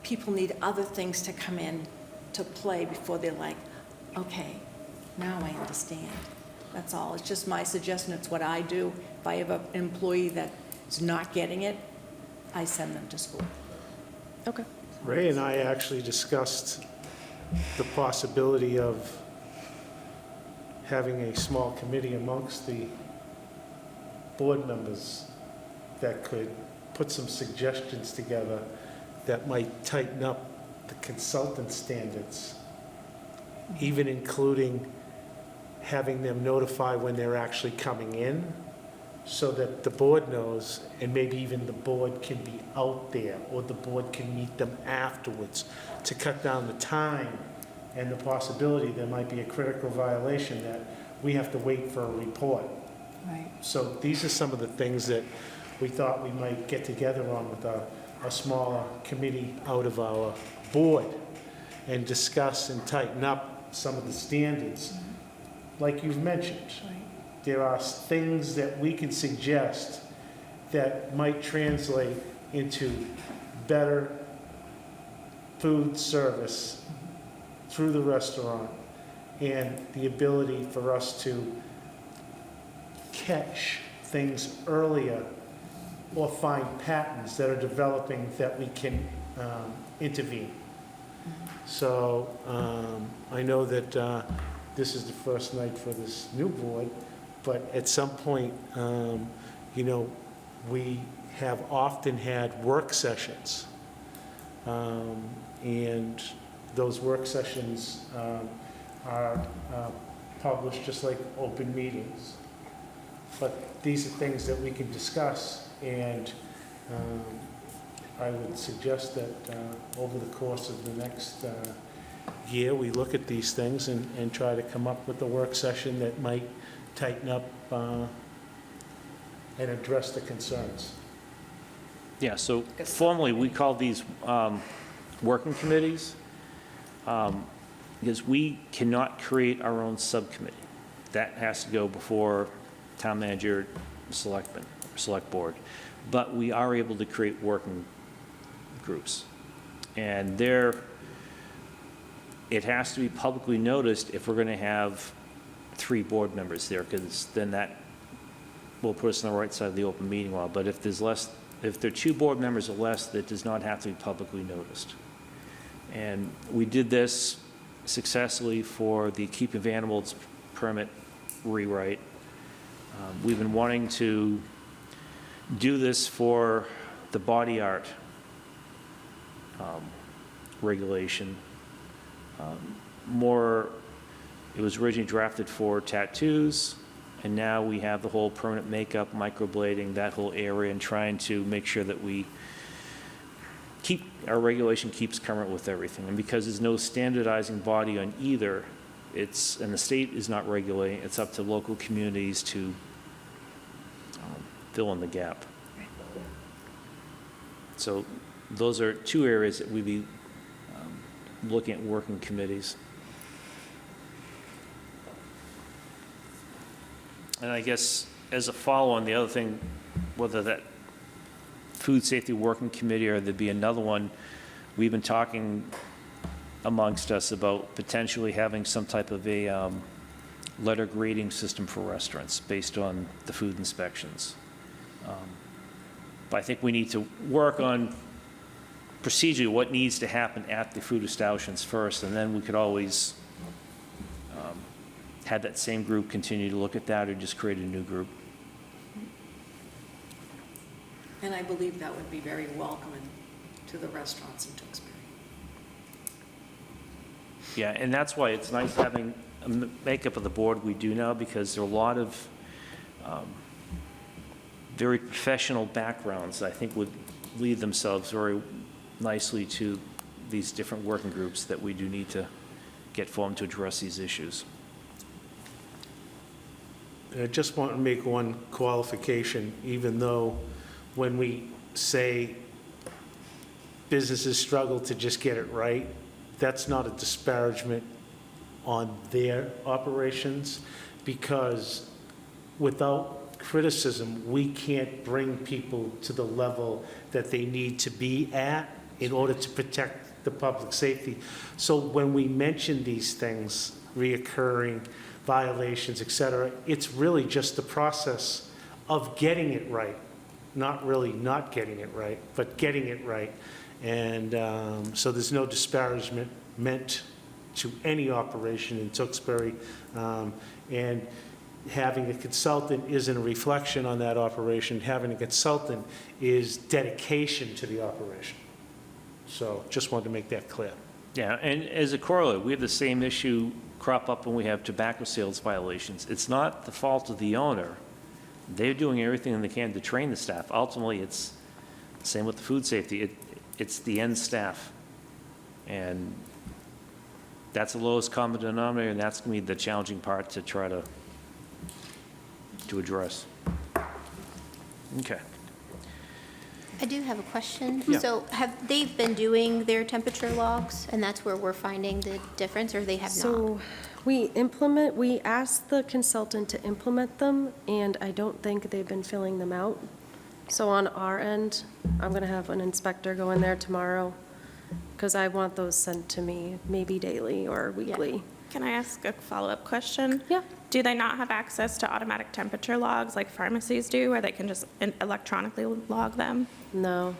people need other things to come in to play before they're like, okay, now I understand. That's all. It's just my suggestion. It's what I do. If I have an employee that's not getting it, I send them to school. Okay. Ray and I actually discussed the possibility of having a small committee amongst the board members that could put some suggestions together that might tighten up the consultant standards, even including having them notify when they're actually coming in, so that the board knows, and maybe even the board can be out there, or the board can meet them afterwards to cut down the time and the possibility there might be a critical violation that we have to wait for a report. Right. So these are some of the things that we thought we might get together on with a smaller committee out of our board and discuss and tighten up some of the standards. Like you've mentioned, there are things that we can suggest that might translate into better food service through the restaurant and the ability for us to catch things earlier or find patterns that are developing that we can intervene. So I know that this is the first night for this new board, but at some point, you know, we have often had work sessions. And those work sessions are published just like open meetings. But these are things that we can discuss, and I would suggest that over the course of the next year, we look at these things and try to come up with a work session that might tighten up and address the concerns. Yeah, so formally, we call these working committees because we cannot create our own subcommittee. That has to go before town manager, selectmen, select board. But we are able to create working groups. And it has to be publicly noticed if we're going to have 3 board members there, because then that will put us on the right side of the open meeting law. But if there are 2 board members or less, that does not have to be publicly noticed. And we did this successfully for the Keeping of Animals permit rewrite. We've been wanting to do this for the body art regulation. It was originally drafted for tattoos, and now we have the whole permanent makeup, microblading, that whole area, and trying to make sure that our regulation keeps current with everything. And because there's no standardizing body on either, and the state is not regulating, it's up to local communities to fill in the gap. So those are 2 areas that we'd be looking at working committees. And I guess as a follow-on, the other thing, whether that food safety working committee or there'd be another one, we've been talking amongst us about potentially having some type of a letter grading system for restaurants based on the food inspections. But I think we need to work on procedurally what needs to happen at the food establishments first, and then we could always have that same group continue to look at that or just create a new group. And I believe that would be very welcoming to the restaurants in Tewksbury. Yeah, and that's why it's nice having a makeup of the board we do now, because there are a lot of very professional backgrounds that I think would lead themselves very nicely to these different working groups that we do need to get formed to address these issues. I just want to make one qualification, even though when we say businesses struggle to just get it right, that's not a disparagement on their operations, because without criticism, we can't bring people to the level that they need to be at in order to protect the public safety. So when we mention these things, reoccurring violations, et cetera, it's really just the process of getting it right, not really not getting it right, but getting it right. And so there's no disparagement meant to any operation in Tewksbury. And having a consultant isn't a reflection on that operation. Having a consultant is dedication to the operation. So just wanted to make that clear. Yeah, and as a corollary, we have the same issue crop up when we have tobacco sales violations. It's not the fault of the owner. They're doing everything they can to train the staff. Ultimately, it's same with the food safety. It's the end staff. And that's the lowest common denominator, and that's going to be the challenging part to try to address. Okay. I do have a question. Yeah. So have they been doing their temperature logs, and that's where we're finding the difference, or they have not? So we asked the consultant to implement them, and I don't think they've been filling them out. So on our end, I'm going to have an inspector go in there tomorrow, because I want those sent to me maybe daily or weekly. Can I ask a follow-up question? Yeah. Do they not have access to automatic temperature logs like pharmacies do, where they can just electronically log them? No.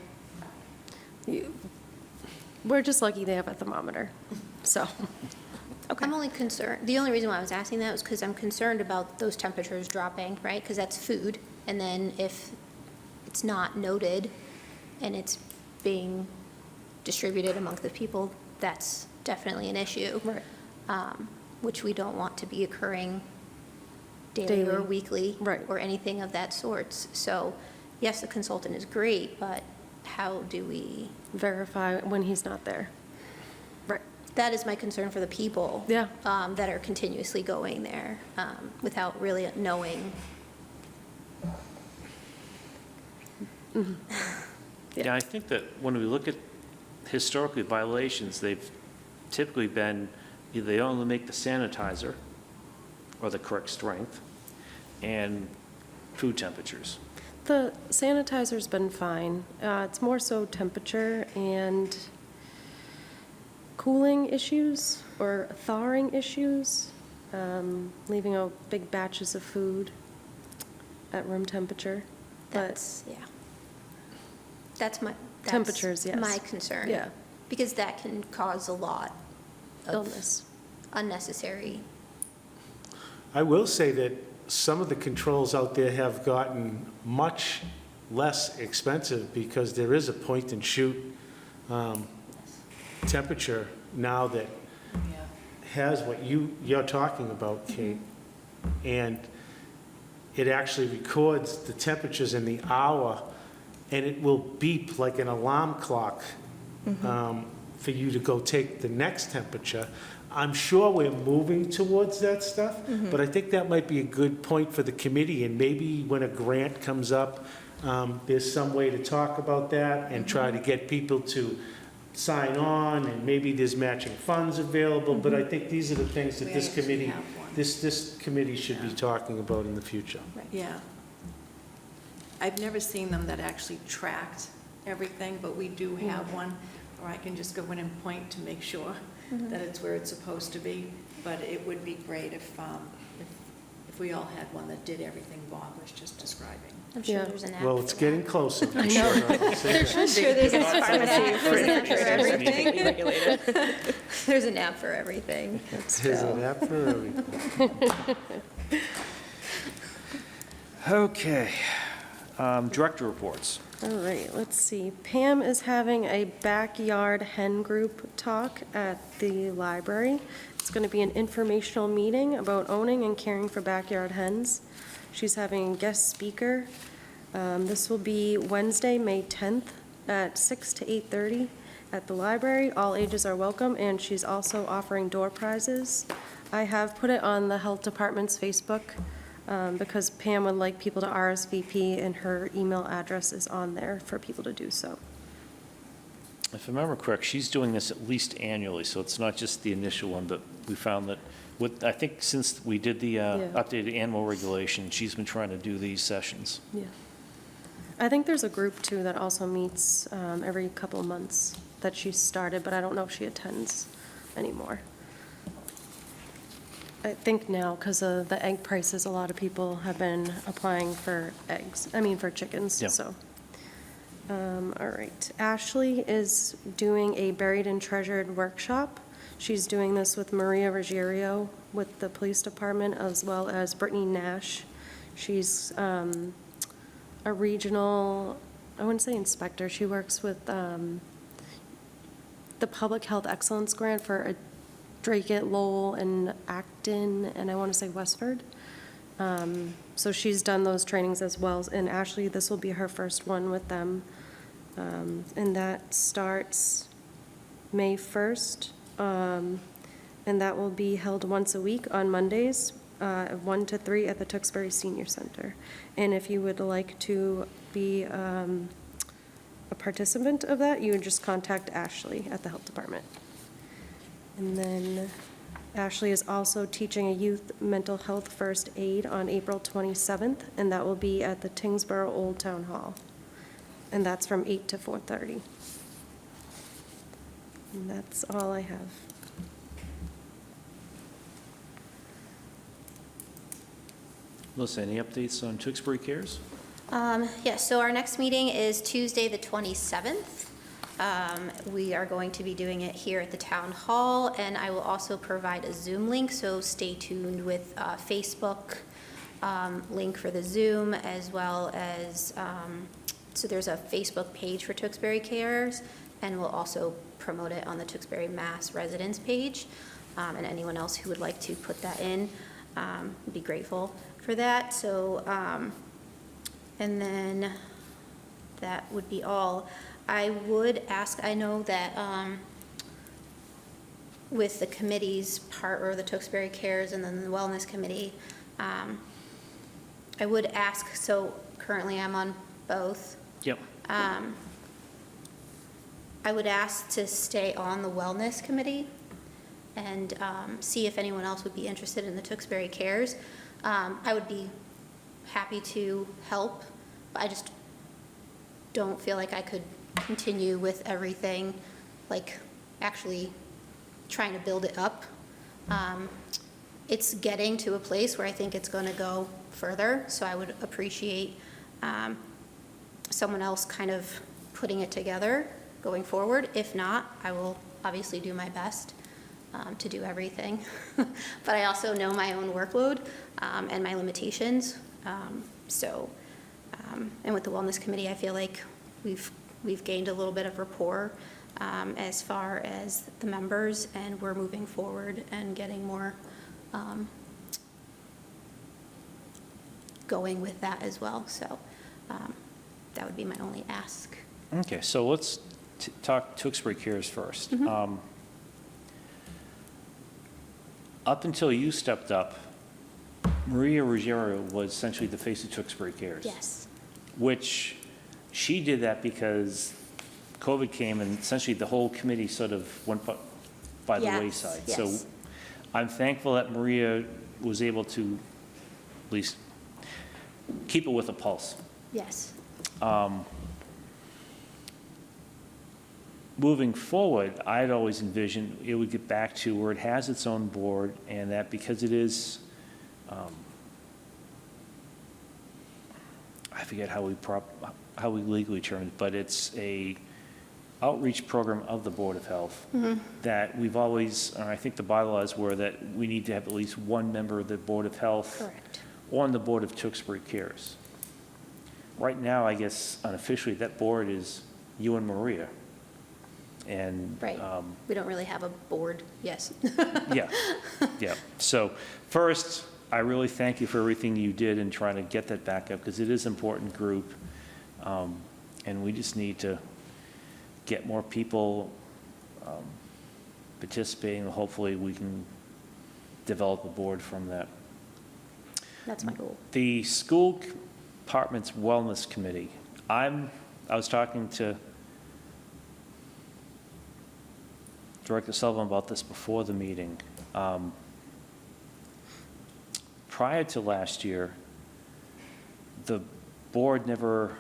We're just lucky they have a thermometer, so. Okay. I'm only concerned, the only reason why I was asking that was because I'm concerned about those temperatures dropping, right? Because that's food, and then if it's not noted and it's being distributed among the people, that's definitely an issue. Right. Which we don't want to be occurring daily or Daily. weekly. Right. Or anything of that sort. So, yes, the consultant is great, but how do we, Verify when he's not there. Right. that is my concern for the people. Yeah. That are continuously going there, without really knowing. Yeah, I think that when we look at historically violations, they've typically been either they only make the sanitizer or the correct strength and food temperatures. The sanitizer's been fine. It's more so temperature and cooling issues or thawing issues, leaving out big batches of food at room temperature. But That's, yeah. That's Temperatures, yes. my concern. Yeah. Because that can cause a lot of illness. unnecessary. I will say that some of the controls out there have gotten much less expensive because there is a point and shoot temperature now that has what you're talking about, Kate. And it actually records the temperatures in the hour, and it will beep like an alarm clock for you to go take the next temperature. I'm sure we're moving towards that stuff, but I think that might be a good point for the committee, and maybe when a grant comes up, there's some way to talk about that and try to get people to sign on, and maybe there's matching funds available, but I think these are the things that We this actually committee, have one. this committee should be talking about in the future. Yeah. I've never seen them that actually tracked everything, but we do have one, where I can just go in and point to make sure that it's where it's supposed to be. But it would be great if we all had one that did everything Bob was just describing. I'm sure Yeah. there's an app. Well, it's for getting that. closer. I know. I'm sure there's an app there's an app for everything. There's an app for everything. There's an app for everything. Okay. Director reports. All right, let's see. Pam is having a backyard hen group talk at the library. It's going to be an informational meeting about owning and caring for backyard hens. She's having a guest speaker. This will be Wednesday, May 10th at 6 to 8:30 at the library. All ages are welcome, and she's also offering door prizes. I have put it on the Health Department's Facebook because Pam would like people to RSVP, and her email address is on there for people to do so. If I remember correct, she's doing this at least annually, so it's not just the initial one, but we found that with, I think since we did the updated animal regulation, she's been trying to do these sessions. Yeah. I think there's a group, too, that also meets every couple of months that she started, but I don't know if she attends anymore. I think now, because of the egg prices, a lot of people have been applying for for chickens, Yeah. so. All right. Ashley is doing a Buried and Treasured workshop. She's doing this with Maria Ruggiero with the police department, as well as Brittany Nash. She's a regional, I wouldn't say inspector, she works with the Public Health Excellence Grant for Drake, Lowell, and Acton, and I want to say Westford. So she's done those trainings as well, and Ashley, this will be her first one with them. And that starts May 1st, and that will be held once a week on Mondays, 1 to 3 at the Tewksbury Senior Center. And if you would like to be a participant of that, you would just contact Ashley at the Health Department. And then Ashley is also teaching a youth mental health first aid on April 27th, and that will be at the Tingsboro Old Town Hall. And that's from 8 to 4:30. And that's all I have. Melissa, any updates on Tewksbury Cares? Yes, so our next meeting is Tuesday, the 27th. We are going to be doing it here at the town hall, and I will also provide a Zoom link, so stay tuned with Facebook link for the Zoom, as well as, so there's a Facebook page for Tewksbury Cares, and we'll also promote it on the Tewksbury Mass Residents page, and anyone else who would like to put that in, would be grateful for that. So, and then that would be all. I would ask, I know that with the committee's part, or the Tewksbury Cares and then the Wellness Committee, I would ask, so currently I'm on both. Yep. I would ask to stay on the Wellness Committee and see if anyone else would be interested in the Tewksbury Cares. I would be happy to help, but I just don't feel like I could continue with everything, like actually trying to build it up. It's getting to a place where I think it's going to go further, so I would appreciate someone else kind of putting it together going forward. If not, I will obviously do my best to do everything. But I also know my own workload and my limitations. And with the Wellness Committee, I feel like we've gained a little bit of rapport as far as the members, and we're moving forward and getting more going with that as well. So that would be my only ask. Okay, so let's talk Tewksbury Cares first. Up until you stepped up, Maria Ruggiero was essentially the face of Tewksbury Cares. Yes. Which she did that because COVID came and essentially the whole committee sort of went by the Yes, wayside. yes. So I'm thankful that Maria was able to at least keep it with a pulse. Yes. Moving forward, I'd always envisioned it would get back to where it has its own board, and that because it is, I I forget how we legally term it, but it's a outreach program of the Board of Health that we've always, I think the bylaws were that we need to have at least one member of the Board of Health Correct. on the Board of Tewksbury Cares. Right now, I guess unofficially, that board is you and Maria. And, Right. We don't really have a board, yes. yeah, yeah. So first, I really thank you for everything you did in trying to get that back up, because it is an important group. And we just need to get more people participating. Hopefully, we can develop a board from that. That's my goal. The school department's wellness committee, I was talking to Director Sullivan about this before the meeting. Prior to last year, the board never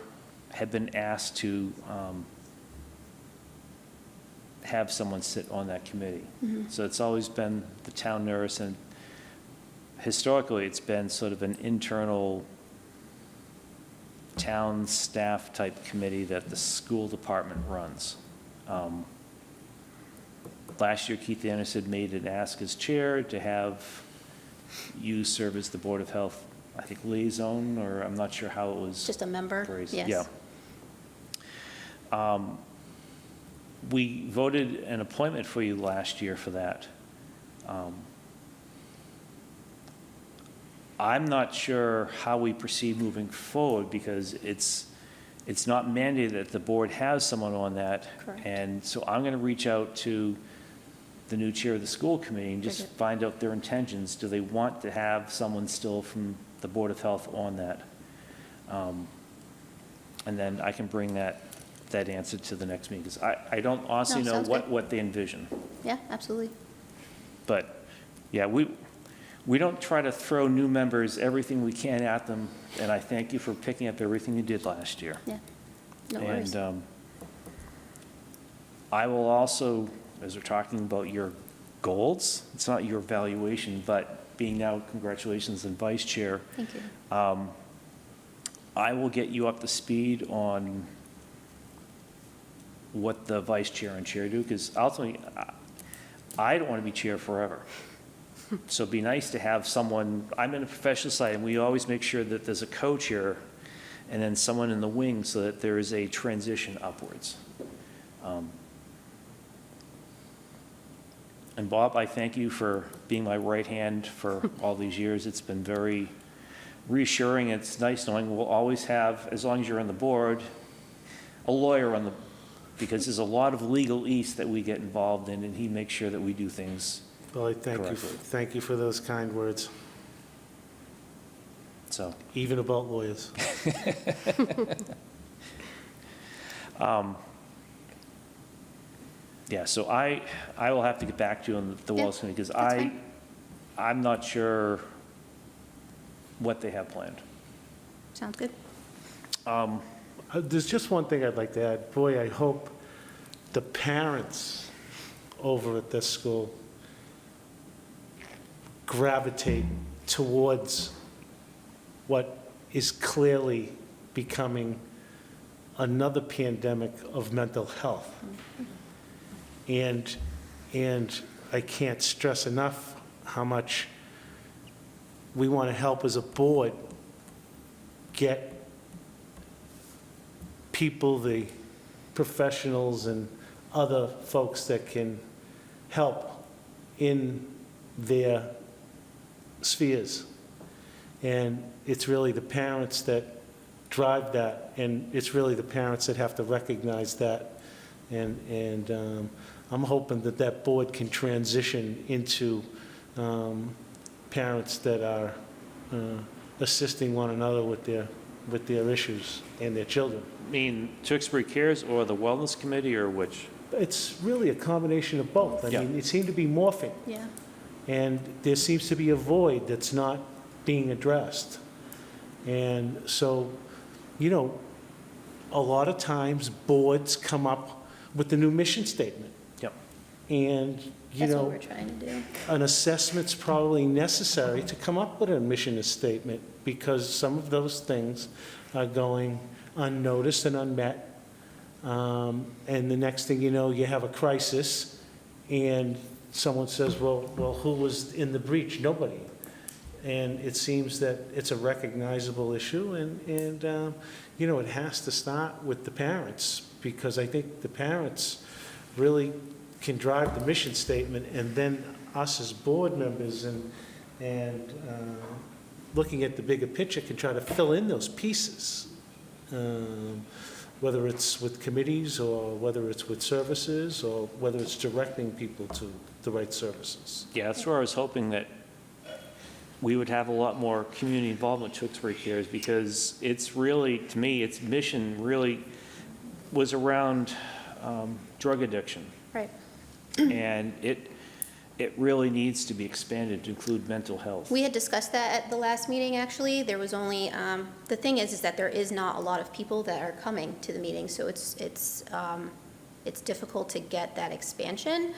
had been asked to have someone sit on that committee. So it's always been the town nurse, and historically, it's been sort of an internal town staff type committee that the school department runs. Last year, Keith Anderson made an ask as chair to have you serve as the Board of Health, I think liaison, or I'm not sure how it was. Just a member, phrased. yes. Yeah. We voted an appointment for you last year for that. I'm not sure how we proceed moving forward, because it's not mandated that the board has someone on that. Correct. And so I'm going to reach out to the new chair of the school committee and just Bridget. find out their intentions. Do they want to have someone still from the Board of Health on that? And then I can bring that answer to the next meeting, because I don't honestly No, know sounds good. what they envision. Yeah, absolutely. But, yeah, we don't try to throw new members everything we can at them, and I thank you for picking up everything you did last year. Yeah, no worries. And I will also, as we're talking about your goals, it's not your evaluation, but being now, congratulations, and vice chair, Thank you. I will get you up to speed on what the vice chair and chair do, because ultimately, I don't want to be chair forever. So it'd be nice to have someone, I'm in a professional side, and we always make sure that there's a co-chair and then someone in the wing so that there is a transition upwards. And Bob, I thank you for being my right hand for all these years. It's been very reassuring. It's nice knowing we'll always have, as long as you're on the board, a lawyer on the, because there's a lot of legalese that we get involved in, and he makes sure that we do things. Well, I thank you, Correctly. thank you for those kind words, So, even about lawyers. yeah, so I will have to get back to you on the Yeah, Wellness Committee, because that's fine. I'm not sure what they have planned. Sounds good. There's just one thing I'd like to add. Boy, I hope the parents over at this school gravitate towards what is clearly becoming another pandemic of mental health. And I can't stress enough how much we want to help as a board get people, the professionals and other folks that can help in their spheres. And it's really the parents that drive that, and it's really the parents that have to recognize that. And I'm hoping that that board can transition into parents that are assisting one another with their issues and their children. I mean, Tewksbury Cares or the Wellness Committee, or which? It's really a combination of both. I Yeah. mean, it seemed to be morphing, Yeah. and there seems to be a void that's not being addressed. And so, a lot of times, boards come up with the new mission statement. Yep. And, That's what we're trying to do. an assessment's probably necessary to come up with a mission statement, because some of those things are going unnoticed and unmet. And the next thing you know, you have a crisis, and someone says, well, who was in the breach? Nobody. And it seems that it's a recognizable issue, and you know, it has to start with the parents, because I think the parents really can drive the mission statement, and then us as board members and looking at the bigger picture can try to fill in those pieces, whether it's with committees or whether it's with services or whether it's directing people to the right services. Yeah, that's where I was hoping that we would have a lot more community involvement with Tewksbury Cares, because it's really, to me, its mission really was around drug addiction. Right. And it really needs to be expanded to include mental health. We had discussed that at the last meeting, actually. There was only, the thing is that there is not a lot of people that are coming to the meeting, so it's difficult to get that expansion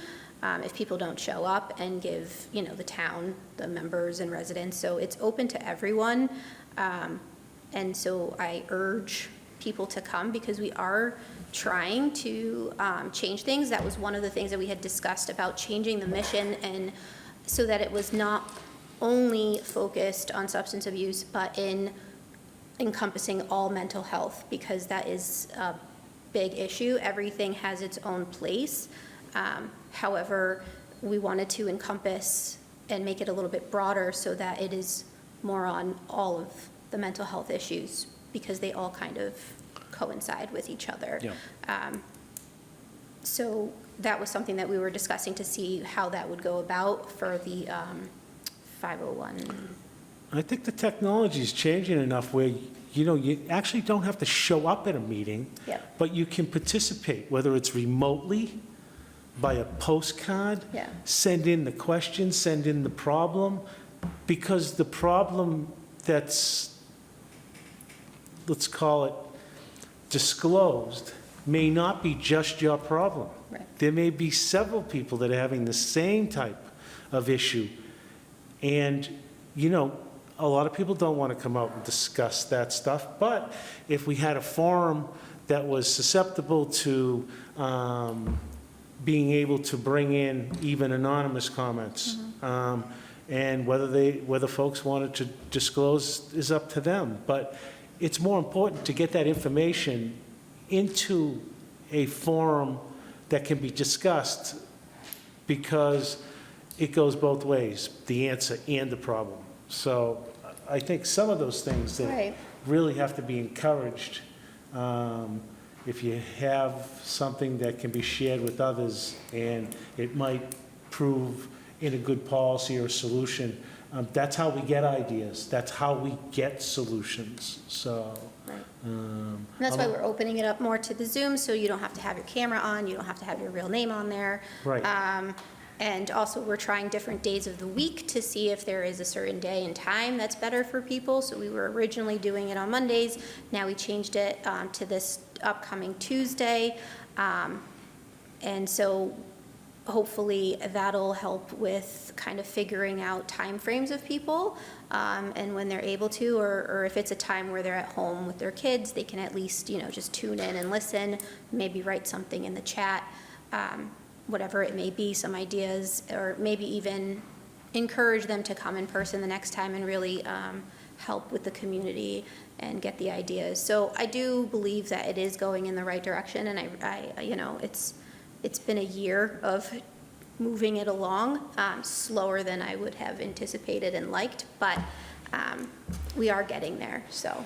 if people don't show up and give, you know, the town, the members and residents. So it's open to everyone. And so I urge people to come, because we are trying to change things. That was one of the things that we had discussed about changing the mission, and so that it was not only focused on substance abuse, but in encompassing all mental health, because that is a big issue. Everything has its own place. However, we wanted to encompass and make it a little bit broader so that it is more on all of the mental health issues, because they all kind of coincide with each other. Yeah. So that was something that we were discussing to see how that would go about for the 501. I think the technology is changing enough where, you know, you actually don't have to show up at a meeting, Yep. but you can participate, whether it's remotely, by a postcard, Yeah. send in the question, send in the problem, because the problem that's, let's call it, disclosed may not be just your problem. Right. There may be several people that are having the same type of issue. And, you know, a lot of people don't want to come out and discuss that stuff, but if we had a forum that was susceptible to being able to bring in even anonymous comments, and whether folks wanted to disclose is up to them. But it's more important to get that information into a forum that can be discussed, because it goes both ways, the answer and the problem. So I think some of those things that Right. really have to be encouraged, if you have something that can be shared with others and it might prove in a good policy or solution, that's how we get ideas. That's how we get solutions. So, Right. And that's why I'm- we're opening it up more to the Zoom, so you don't have to have your camera on, you don't have to have your real name on there. Right. And also, we're trying different days of the week to see if there is a certain day and time that's better for people. So we were originally doing it on Mondays, now we changed it to this upcoming Tuesday. And so hopefully that'll help with kind of figuring out timeframes of people, and when they're able to, or if it's a time where they're at home with their kids, they can at least, you know, just tune in and listen, maybe write something in the chat, whatever it may be, some ideas, or maybe even encourage them to come in person the next time and really help with the community and get the ideas. So I do believe that it is going in the right direction, and I you know, it's been a year of moving it along, slower than I would have anticipated and liked, but we are getting there, so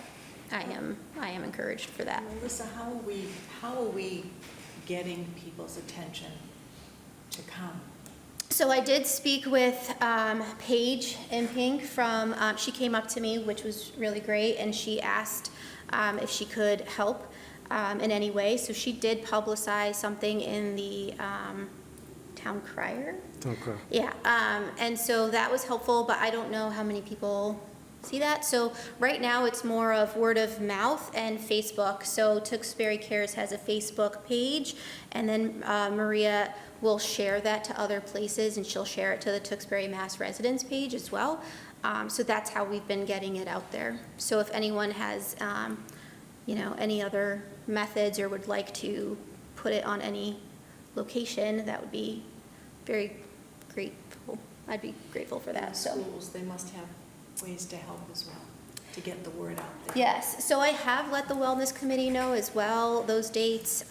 I am encouraged for that. Melissa, how are we getting people's attention to come? So I did speak with Paige in Pink from, she came up to me, which was really great, and she asked if she could help in any way. So she did publicize something in the Town Crier. okay. Yeah, and so that was helpful, but I don't know how many people see that. So right now, it's more of word of mouth and Facebook. So Tewksbury Cares has a Facebook page, and then Maria will share that to other places, and she'll share it to the Tewksbury Mass Residents page as well. So that's how we've been getting it out there. So if anyone has any other methods or would like to put it on any location, that would be very grateful. I'd be grateful for that, so. Schools, they must have ways to help as well, to get the word out there. Yes, so I have let the Wellness Committee know as well, those dates.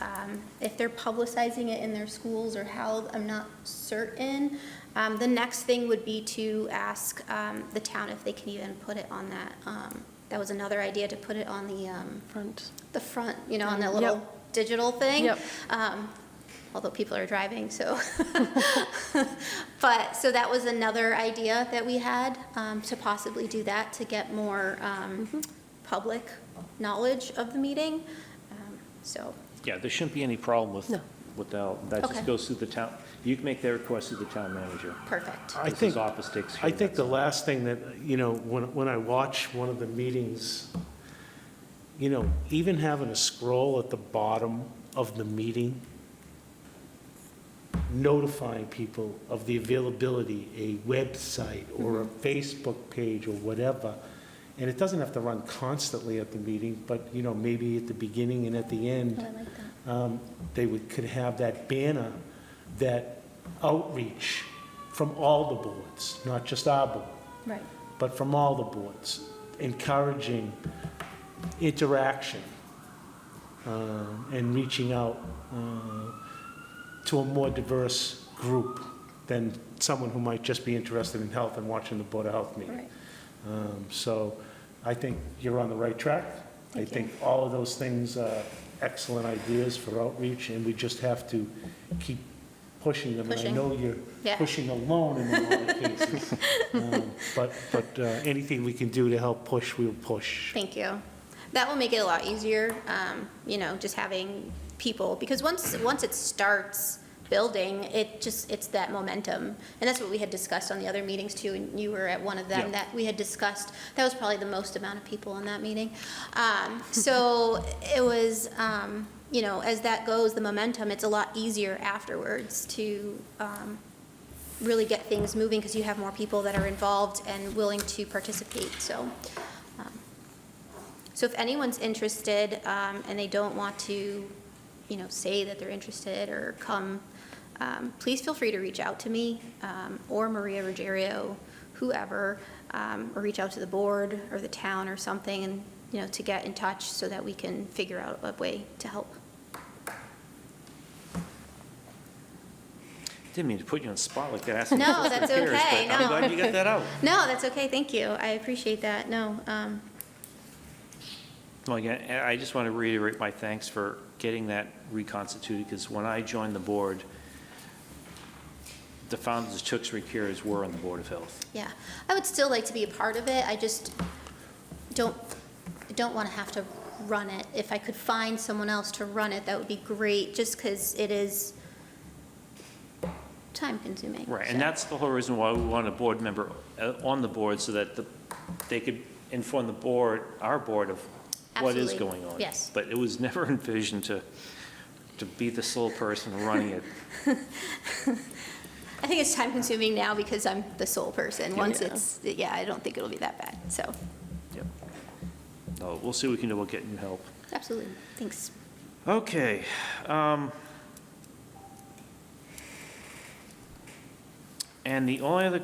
If they're publicizing it in their schools or how, I'm not certain. The next thing would be to ask the town if they can even put it on that. That was another idea, to put it on Front. the front, on that little digital thing. Yep. Although people are driving, so. But, so that was another idea that we had, to possibly do that, to get more public knowledge of the meeting. So, Yeah, there shouldn't be any problem No. without, that Okay. just goes through the town. You can make that request to the town manager. perfect. I His think, office takes care I of think that the stuff. last thing that, when I watch one of the meetings, even having a scroll at the bottom of the meeting, notifying people of the availability, a website or a Facebook page or whatever, and it doesn't have to run constantly at the meeting, but, maybe at the beginning and at the end, I like that. they could have that banner, that outreach from all the boards, not just our board, Right. but from all the boards, encouraging interaction and reaching out to a more diverse group than someone who might just be interested in health and watching the Board of Health meeting. Right. So I think you're on the right track. I Thank you. think all of those things are excellent ideas for outreach, and we just have to keep pushing them. And I Pushing. know you're Yeah. pushing alone in a lot of cases. But anything we can do to help push, we'll push. Thank you. That will make it a lot easier, just having people, because once it starts building, it's that momentum. And that's what we had discussed on the other meetings too, and you were at one of them Yeah. that we had discussed. That was probably the most amount of people in that meeting. So it was, as that goes, the momentum, it's a lot easier afterwards to really get things moving, because you have more people that are involved and willing to participate, so. So if anyone's interested, and they don't want to, say that they're interested or come, please feel free to reach out to me, or Maria Ruggiero, whoever, or reach out to the board or the town or something, and, to get in touch so that we can figure out a way to help. Didn't mean to put you on the spot like that. asking No, for that's cares, okay, but no. I'm glad you got that out. No, that's okay, thank you. I appreciate that, no. Well, again, I just want to reiterate my thanks for getting that reconstituted, because when I joined the board, the founders of Tewksbury Cares were on the Board of Health. Yeah, I would still like to be a part of it. I just don't want to have to run it. If I could find someone else to run it, that would be great, just because it is time consuming. Right, so. and that's the whole reason why we want a board member on the board, so that they could inform the board, our board, of what is Absolutely, going on. yes. But it was never envisioned to be the sole person running it. I think it's time consuming now because I'm the sole person. Once Yeah. I don't think it'll be that bad, so, Yep. No, we'll see what we can do about getting you help. absolutely, thanks. Okay. And the only other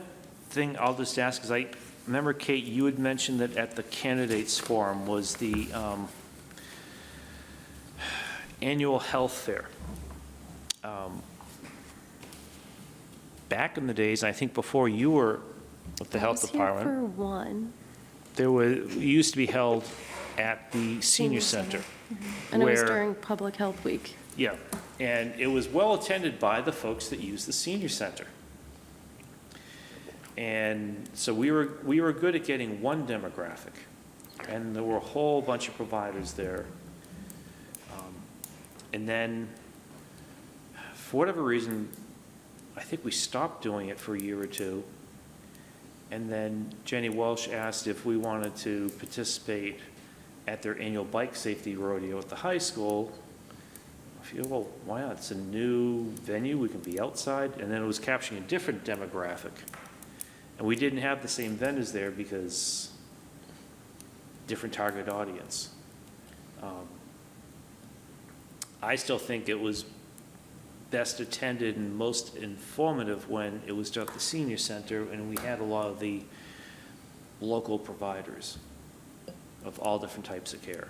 thing I'll just ask is, I remember, Kate, you had mentioned that at the candidates forum was the annual health fair. Back in the days, I think before you were with the health department, I was here for one. it used to be held at the senior center. And it was where- during Public Health Week. Yeah, and it was well attended by the folks that use the senior center. And so we were good at getting one demographic, and there were a whole bunch of providers there. And then, for whatever reason, I think we stopped doing it for a year or two. And then Jenny Welsh asked if we wanted to participate at their annual bike safety rodeo at the high school. I feel, well, why not? It's a new venue, we can be outside. And then it was capturing a different demographic. And we didn't have the same vendors there because different target audience. I still think it was best attended and most informative when it was done at the senior center, and we had a lot of the local providers of all different types of care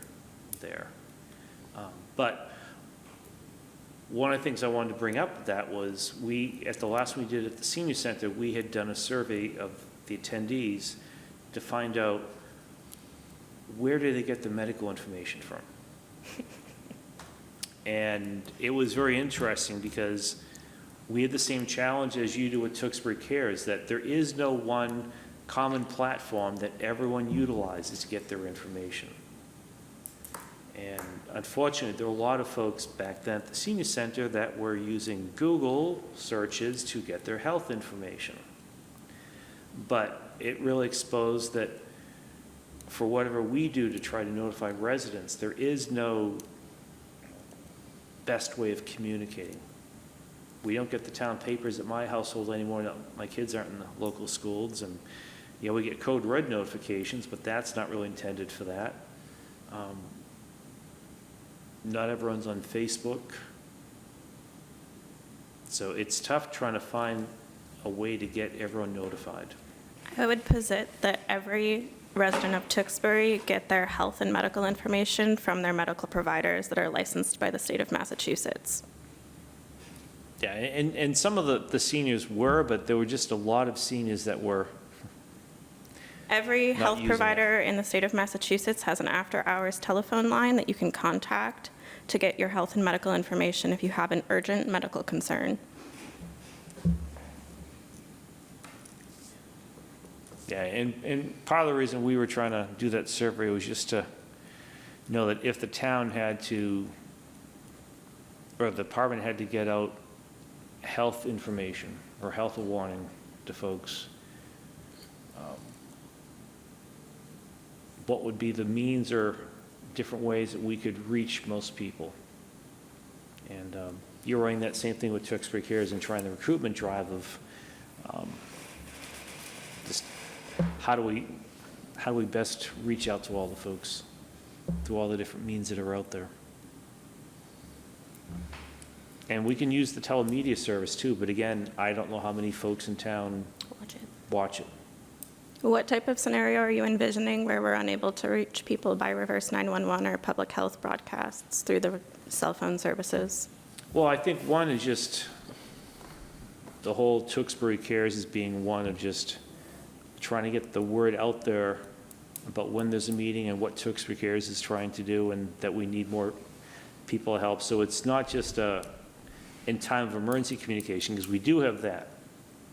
there. But one of the things I wanted to bring up with that was at the last we did at the senior center, we had done a survey of the attendees to find out where do they get the medical information from. And it was very interesting because we had the same challenge as you do at Tewksbury Cares, that there is no one common platform that everyone utilizes to get their information. And unfortunately, there were a lot of folks back then at the senior center that were using Google searches to get their health information. But it really exposed that for whatever we do to try to notify residents, there is no best way of communicating. We don't get the town papers at my household anymore. No, my kids aren't in the local schools, and we get code red notifications, but that's not really intended for that. Not everyone's on Facebook. So it's tough trying to find a way to get everyone notified. I would posit that every resident of Tewksbury get their health and medical information from their medical providers that are licensed by the state of Massachusetts. Yeah, and some of the seniors were, but there were just a lot of seniors that were Every Not health using provider in the state of Massachusetts has an after-hours telephone line that you can contact to get your health and medical information if you have an urgent medical concern. Yeah, and part of the reason we were trying to do that survey was just to know that if the town had to, or the department had to get out health information or health warning to folks, what would be the means or different ways that we could reach most people. And you're running that same thing with Tewksbury Cares and trying the recruitment drive of just how do we best reach out to all the folks through all the different means that are out there. And we can use the telemedia service too, but again, I don't know how many folks in town watch it. What type of scenario are you envisioning where we're unable to reach people by reverse 911 or public health broadcasts through the cell phone services? Well, I think one is just the whole Tewksbury Cares as being one of just trying to get the word out there about when there's a meeting and what Tewksbury Cares is trying to do, and that we need more people to help. So it's not just in time of emergency communication, because we do have that,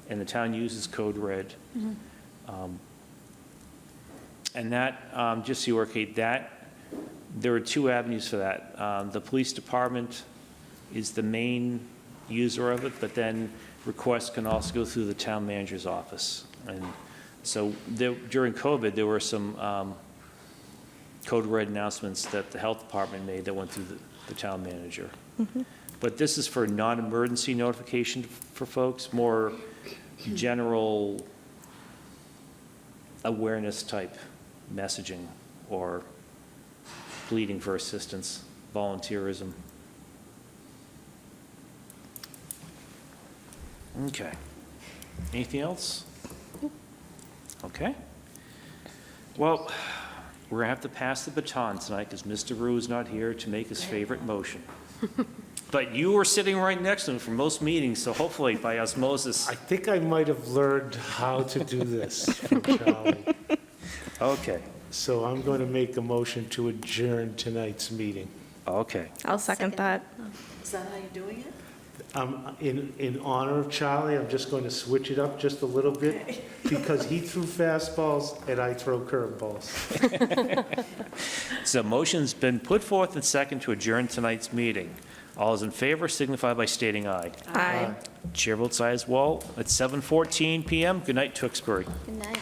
and the town uses Code Red. Mm-hmm. And that, just so you work, Kate, that, there are two avenues for that. The police department is the main user of it, but then requests can also go through the town manager's office. And so during COVID, there were some Code Red announcements that the health department made that went through the town manager. Mm-hmm. But this is for non-emergency notification for folks, more general awareness type messaging or pleading for assistance, volunteerism. Okay. Anything else? Okay. Well, we're gonna have to pass the baton tonight because Mr. Rue is not here to make his favorite motion. But you were sitting right next to him for most meetings, so hopefully by osmosis. I think I might have learned how to do this from Charlie. Okay, So I'm going to make a motion to adjourn tonight's meeting. okay. I'll second that. Is that how you're doing it? In honor of Charlie, I'm just going to switch it up just a little bit because he threw fastballs and I throw curveballs. So motion's been put forth and second to adjourn tonight's meeting. All those in favor signify by stating aye. Aye. Chair votes aye as well. At 7:14 PM. Good night, Tewksbury. Good night.